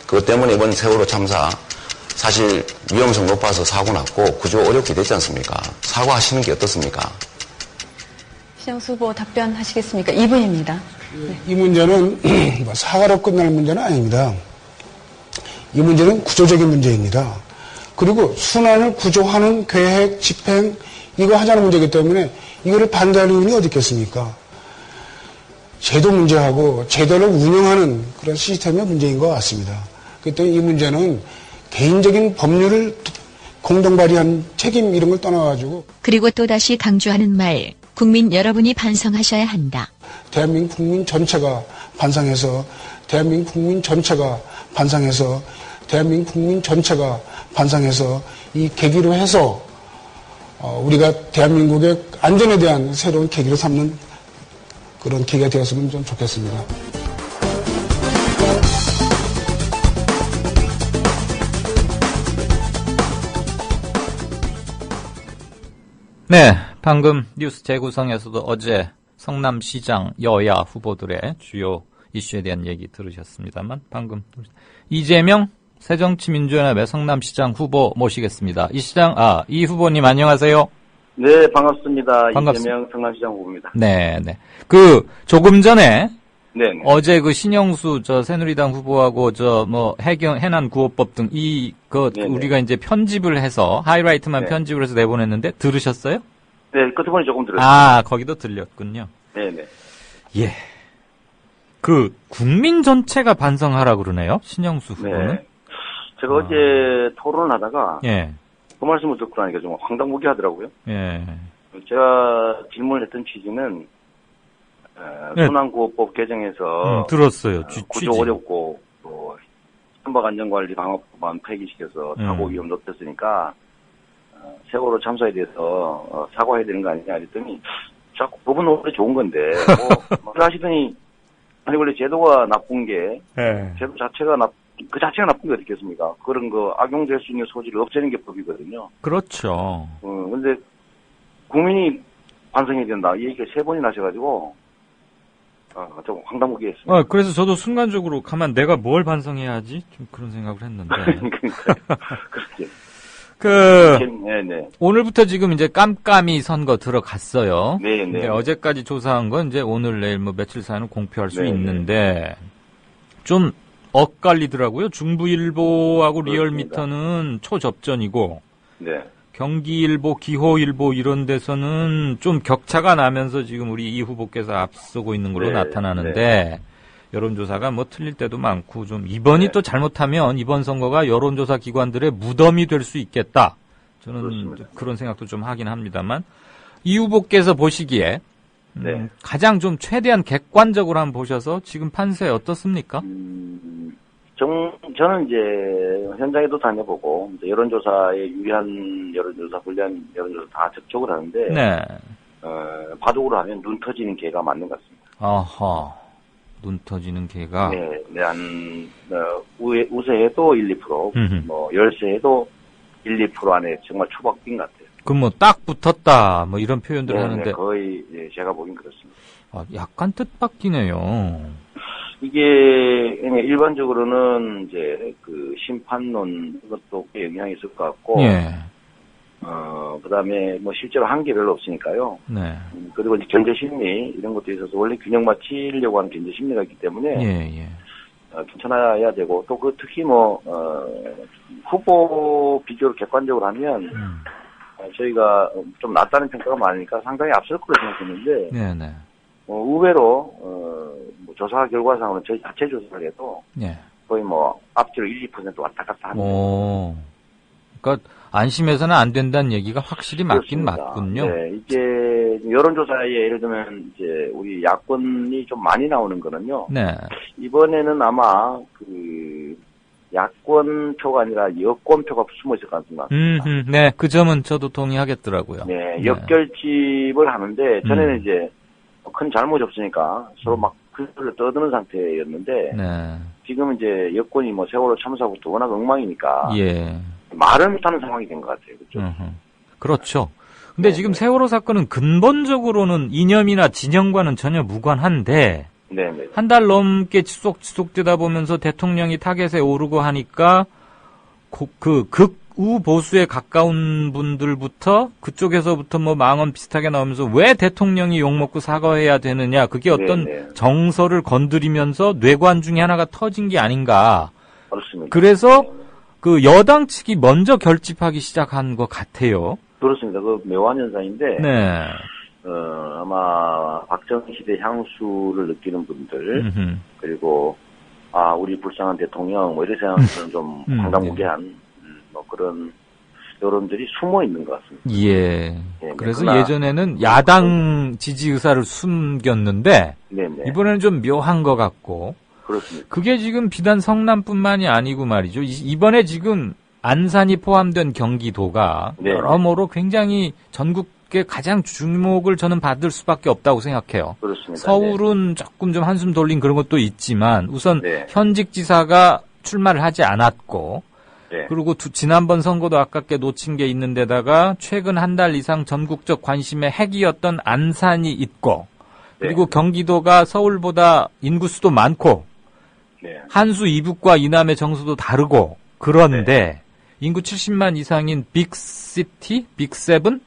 그것 때문에 이번 세월호 참사 사실 위험성 높아서 사고 났고 구조 어렵게 됐지 않습니까? 사과하시는 게 어떻습니까? 신영수 후보 답변하시겠습니까? 2분입니다. 네. 이 문제는 사과로 끝날 문제는 아닙니다. 이 문제는 구조적인 문제입니다. 그리고 순환을 구조하는 계획, 집행 이거 하자는 문제이기 때문에 이거를 반대할 이유는 어디 있겠습니까? 제도 문제하고 제도를 운영하는 그런 시스템의 문제인 것 같습니다. 그렇기 때문에 이 문제는 개인적인 법률을 공동 발의한 책임 이런 걸 떠나가지고 그리고 또다시 강조하는 말 국민 여러분이 반성하셔야 한다. 대한민국 국민 전체가 반성해서 대한민국 국민 전체가 반성해서 대한민국 국민 전체가 반성해서 이 계기로 해서 우리가 대한민국의 안전에 대한 새로운 계기로 삼는 그런 계기가 되었으면 좀 좋겠습니다. 네, 방금 뉴스 재구성에서도 어제 성남시장 여야 후보들의 주요 이슈에 대한 얘기 들으셨습니다만 방금 이재명 새정치민주연합의 성남시장 후보 모시겠습니다. 이 후보님 안녕하세요. 네, 반갑습니다. 반갑습니다. 이재명 성남시장 후보입니다. 네. 조금 전에 네네. 어제 신영수 새누리당 후보하고 해난 구호법 등 우리가 이제 편집을 해서 하이라이트만 네. 편집을 해서 내보냈는데 들으셨어요? 네, 끝부분이 조금 들었습니다. 거기도 들렸군요. 네네. 예. 국민 전체가 반성하라 그러네요, 신영수 후보는. 네. 제가 어제 토론을 하다가 예. 그 말씀을 듣고 나니까 좀 황당무계 하더라고요. 예. 제가 질문을 했던 취지는 네. 순환구호법 개정에서 들었어요. 구조 어렵고 또 선박안전관리 강화법안 폐기시켜서 사고 위험 높였으니까 세월호 참사에 대해서 사과해야 되는 거 아니냐 했더니 자꾸 법은 원래 좋은 건데 하시더니 아니 원래 제도가 나쁜 게 제도 자체가 그 자체가 나쁜 게 어떻겠습니까? 그런 거 악용될 수 있는 소지를 없애는 게 법이거든요. 그렇죠. 근데 국민이 반성해야 된다. 이 얘기가 3번이나 하셔가지고 좀 황당무계 했습니다. 그래서 저도 순간적으로 가만 내가 뭘 반성해야 하지? 좀 그런 생각을 했는데. 그렇게. 네네. 오늘부터 지금 이제 깜깜이 선거 들어갔어요. 네네. 근데 어제까지 조사한 건 이제 오늘 내일 며칠 사이는 공표할 수 있는데 좀 엇갈리더라고요. 중부일보하고 리얼미터는 초접전이고 네. 경기일보, 기호일보 이런 데서는 좀 격차가 나면서 지금 우리 이 후보께서 앞서고 있는 걸로 나타나는데 여론조사가 틀릴 때도 많고 좀 이번이 또 잘못하면 이번 선거가 여론조사 기관들의 무덤이 될 수 있겠다. 저는 그렇습니다. 그런 생각도 좀 하긴 합니다만 이 후보께서 보시기에 가장 좀 최대한 객관적으로 한번 보셔서 지금 판세 어떻습니까? 저는 이제 현장에도 다녀보고 이제 여론조사에 유리한 여론조사, 불리한 여론조사 다 접촉을 하는데 바둑으로 하면 눈 터지는 개가 맞는 것 같습니다. 아하, 눈 터지는 개가. 네, 우세해도 1, 2%, 열세해도 1, 2% 안에 정말 초박빙 같아요. 그럼 딱 붙었다 이런 표현들을 하는데 거의 제가 보긴 그렇습니다. 약간 뜻밖이네요. 이게 일반적으로는 이제 그 심판론 이것도 꽤 영향이 있을 것 같고, 예. 그다음에 뭐 실제로 한계 별로 없으니까요. 네. 그리고 이제 견제 심리 이런 것도 있어서 원래 균형 맞추려고 하는 견제 심리가 있기 때문에 예. 괜찮아야 되고 또 그 특히 뭐 후보 비교를 객관적으로 하면 저희가 좀 낫다는 평가가 많으니까 상당히 앞설 거로 생각했는데 네네. 의외로 뭐 조사 결과상으로는 저희 자체 조사를 해도 예. 거의 뭐 앞뒤로 1~2% 왔다 갔다 합니다. 오. 그러니까 안심해서는 안 된다는 얘기가 확실히 맞긴 그렇습니다. 맞군요. 네, 이게 여론조사에 예를 들면 이제 우리 야권이 좀 많이 나오는 거는요. 네. 이번에는 아마 그 야권표가 아니라 여권표가 숨어 있을 가능성이 많습니다. 네, 그 점은 저도 동의하겠더라고요. 네, 역결집을 하는데 전에는 이제 큰 잘못이 없으니까 서로 막 글을 떠드는 상태였는데 네. 지금 이제 여권이 뭐 세월호 참사부터 워낙 엉망이니까 예. 말을 못하는 상황이 된 것 같아요. 그렇죠? 그렇죠. 근데 지금 세월호 사건은 근본적으로는 이념이나 진영과는 전혀 무관한데 네네. 한 달 넘게 지속되다 보면서 대통령이 타겟에 오르고 하니까 그 극우 보수에 가까운 분들부터 그쪽에서부터 뭐 망언 비슷하게 나오면서 왜 대통령이 욕먹고 사과해야 되느냐, 그게 어떤 네네. 정서를 건드리면서 뇌관 중에 하나가 터진 게 아닌가. 그렇습니다. 그래서 그 여당 측이 먼저 결집하기 시작한 것 같아요. 그렇습니다. 그 묘한 현상인데 네. 아마 박정희 시대 향수를 느끼는 분들 음흠. 그리고 우리 불쌍한 대통령 뭐 이런 생각들은 좀 황당무계한 뭐 그런 여론들이 숨어 있는 것 같습니다. 예. 네, 그래서 그러나 예전에는 야당 지지 의사를 숨겼는데 네네. 이번에는 좀 묘한 것 같고. 그렇습니다. 그게 지금 비단 성남뿐만이 아니고 말이죠. 이번에 지금 안산이 포함된 경기도가 네네. 여러모로 굉장히 전국에 가장 주목을 저는 받을 수밖에 없다고 생각해요. 그렇습니다. 서울은 조금 좀 한숨 돌린 그런 것도 있지만 우선 네. 현직 지사가 출마를 하지 않았고 네. 그리고 지난번 선거도 아깝게 놓친 게 있는데다가 최근 한 달 이상 전국적 관심의 핵이었던 안산이 있고 그리고 경기도가 서울보다 인구수도 많고 네. 한수 이북과 이남의 정수도 다르고 그런데 인구 70만 이상인 빅시티, 빅세븐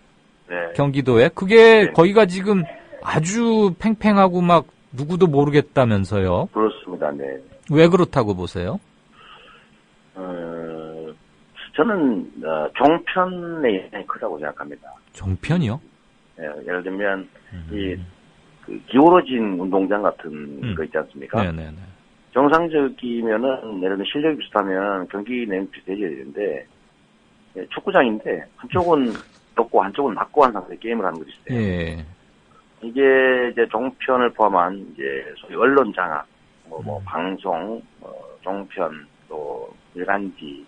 네. 경기도에 그게 거기가 지금 아주 팽팽하고 막 누구도 모르겠다면서요. 그렇습니다. 네. 왜 그렇다고 보세요? 저는 종편의 영향이 크다고 생각합니다. 종편이요? 네, 예를 들면 그 기울어진 운동장 같은 거 있지 않습니까? 네네네. 정상적이면은 예를 들면 실력이 비슷하면 경기 내용이 비슷해져야 되는데 축구장인데 한쪽은 높고 한쪽은 낮고 한 상태에 게임을 하는 것이 있어요. 예. 이게 이제 종편을 포함한 이제 소위 언론 장악, 뭐 방송, 종편 또 일간지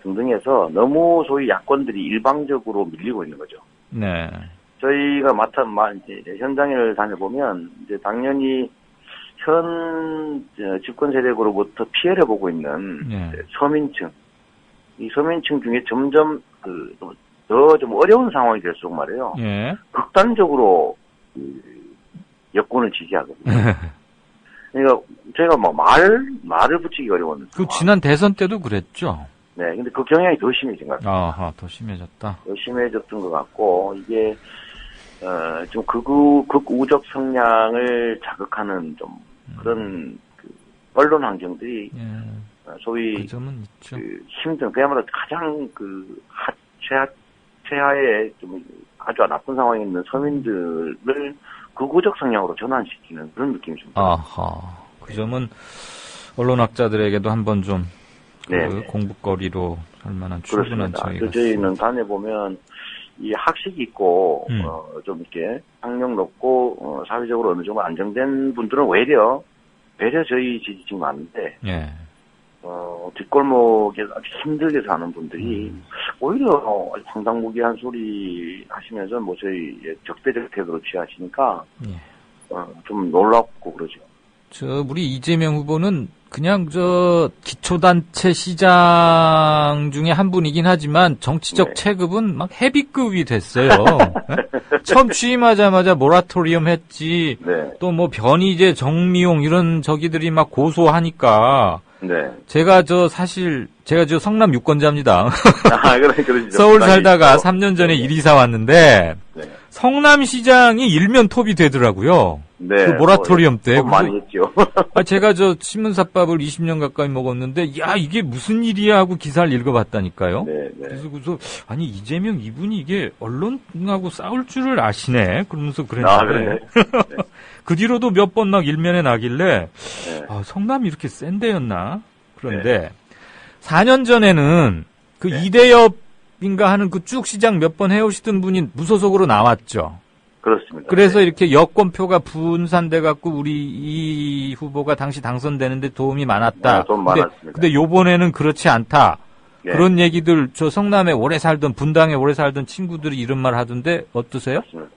등등해서 너무 소위 야권들이 일방적으로 밀리고 있는 거죠. 네. 저희가 이제 현장을 다녀보면 이제 당연히 현 집권 세력으로부터 피해를 보고 있는 서민층, 이 서민층 중에 점점 더 좀 어려운 상황이 될수록 말이에요. 예. 극단적으로 여권을 지지하거든요. 그러니까 저희가 뭐 말을 붙이기 어려운. 그 지난 대선 때도 그랬죠. 네, 근데 그 경향이 더 심해진 것 같아요. 아하, 더 심해졌다. 더 심해졌던 것 같고 이게 좀 극우적 성향을 자극하는 좀 그런 언론 환경들이 소위 그 점은 있죠. 힘든 그야말로 가장 최하의 좀 아주 나쁜 상황에 있는 서민들을 극우적 성향으로 전환시키는 그런 느낌이 좀 들어요. 아하, 그 점은 언론학자들에게도 한번 좀 공부거리로 할 만한 충분한 저희가. 저희는 다녀보면 이 학식이 있고 좀 이렇게 학력 높고 사회적으로 어느 정도 안정된 분들은 오히려 저희 지지층이 많은데 뒷골목에 아주 힘들게 사는 분들이 오히려 황당무계한 소리 하시면서 뭐 저희 적대적 태도로 취하시니까 좀 놀랍고 그러죠. 우리 이재명 후보는 그냥 기초단체 시장 중에 한 분이긴 하지만 정치적 체급은 막 헤비급이 됐어요. 처음 취임하자마자 모라토리엄 했지. 또 뭐 변희재, 정미용 이런 저기들이 막 고소하니까. 제가 사실 성남 유권자입니다. 서울 살다가 3년 전에 일이사 왔는데 성남시장이 일면톱이 되더라고요. 그 모라토리엄 때. 많이 했죠. 제가 신문사밥을 20년 가까이 먹었는데, 야, 이게 무슨 일이야 하고 기사를 읽어봤다니까요. 그래서 아니, 이재명 이분이 이게 언론하고 싸울 줄을 아시네. 그러면서 그랬는데. 그 뒤로도 몇 번 막 일면에 나길래, 성남이 이렇게 센 데였나? 그런데, 4년 전에는 이대엽인가 하는 그 쭉 시장 몇 번 해오시던 분이 무소속으로 나왔죠. 그렇습니다. 그래서 이렇게 여권표가 분산돼 갖고 우리 이 후보가 당시 당선되는데 도움이 많았다. 좀 많았습니다. 근데 요번에는 그렇지 않다. 그런 얘기들 성남에 오래 살던 분당에 오래 살던 친구들이 이런 말 하던데 어떠세요? 맞습니다.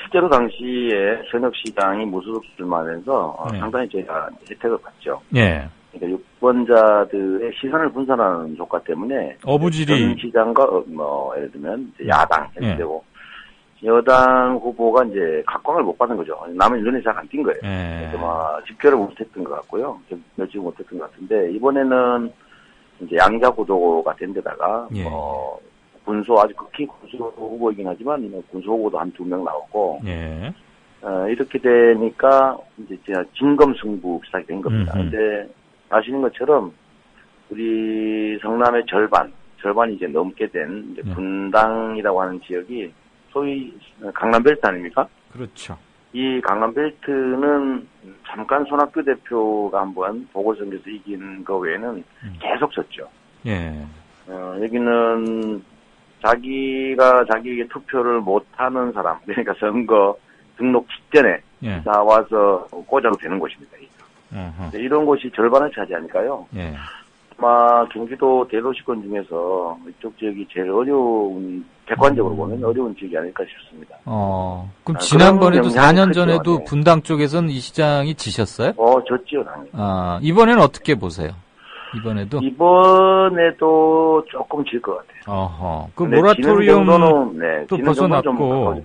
실제로 당시에 현역 시장이 무소속 출마하면서 상당히 저희가 혜택을 봤죠. 그러니까 유권자들의 시선을 분산하는 효과 때문에 어부질이 전 시장과 예를 들면 야당 되고 여당 후보가 이제 각광을 못 받은 거죠. 남은 눈에 잘 안 띈 거예요. 그래서 집결을 못했던 것 같고요. 며칠 못했던 것 같은데 이번에는 이제 양자 구도가 된 데다가 군소 아주 극히 군소 후보이긴 하지만 군소 후보도 한 2명 나왔고 이렇게 되니까 이제 진검승부 비슷하게 된 겁니다. 근데 아시는 것처럼 우리 성남의 절반이 이제 넘게 된 이제 분당이라고 하는 지역이 소위 강남벨트 아닙니까? 그렇죠. 이 강남벨트는 잠깐 손학규 대표가 한번 보궐선거에서 이긴 거 외에는 계속 졌죠. 여기는 자기가 자기에게 투표를 못하는 사람, 그러니까 선거 등록 직전에 나와서 꽂아도 되는 곳입니다. 이런 곳이 절반을 차지하니까요. 아마 경기도 대도시권 중에서 이쪽 지역이 제일 객관적으로 보면 어려운 지역이 아닐까 싶습니다. 그럼 지난번에도 4년 전에도 분당 쪽에서는 이 시장이 지셨어요? 졌지요, 당연히. 이번에는 어떻게 보세요? 이번에도 조금 질 것 같아요. 그 모라토리엄도 벗어났고,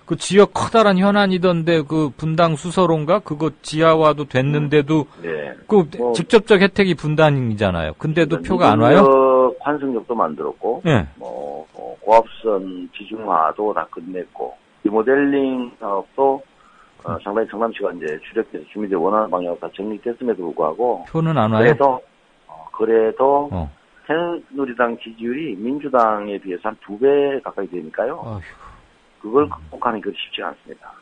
그 지역 커다란 현안이던데 그 분당 수서로인가 그거 지하화도 됐는데도 직접적 혜택이 분당이잖아요. 근데도 표가 안 와요? 환승역도 만들었고, 고압선 지중화도 다 끝냈고, 리모델링 사업도 상당히 성남시가 이제 주력해서 주민들이 원하는 방향으로 다 정리됐음에도 불구하고 표는 안 와요? 그래도 새누리당 지지율이 민주당에 비해서 한 2배 가까이 되니까요. 그걸 극복하는 게 쉽지 않습니다.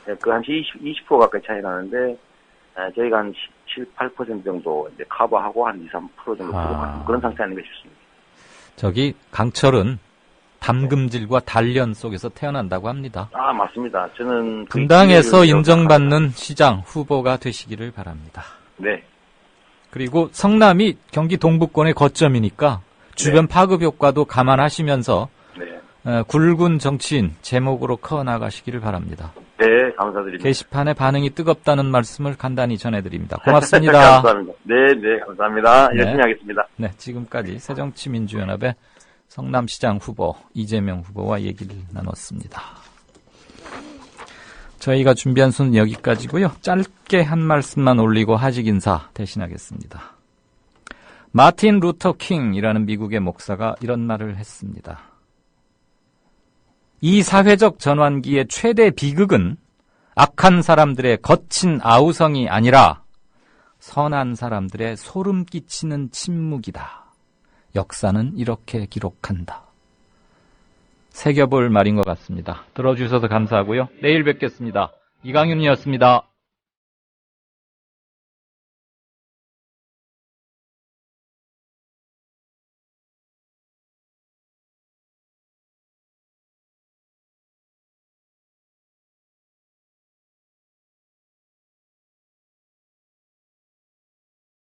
한 20% 가까이 차이 나는데 저희가 한 17, 8% 정도 이제 커버하고 한 2, 3% 정도 부족한 그런 상태 아닌가 싶습니다. 강철은 담금질과 단련 속에서 태어난다고 합니다. 맞습니다. 저는 분당에서 인정받는 시장 후보가 되시기를 바랍니다. 그리고 성남이 경기 동부권의 거점이니까 주변 파급 효과도 감안하시면서 굵은 정치인 제목으로 커나가시기를 바랍니다. 감사드립니다. 게시판에 반응이 뜨겁다는 말씀을 간단히 전해드립니다. 고맙습니다. 감사합니다. 감사합니다. 열심히 하겠습니다. 지금까지 새정치민주연합의 성남시장 후보 이재명 후보와 얘기를 나눴습니다. 저희가 준비한 수는 여기까지고요. 짧게 한 말씀만 올리고 하직 인사 대신하겠습니다. 마틴 루터 킹이라는 미국의 목사가 이런 말을 했습니다. 이 사회적 전환기의 최대 비극은 악한 사람들의 거친 아우성이 아니라 선한 사람들의 소름 끼치는 침묵이다. 역사는 이렇게 기록한다. 새겨볼 말인 것 같습니다. 들어주셔서 감사하고요. 내일 뵙겠습니다. 이강윤이었습니다.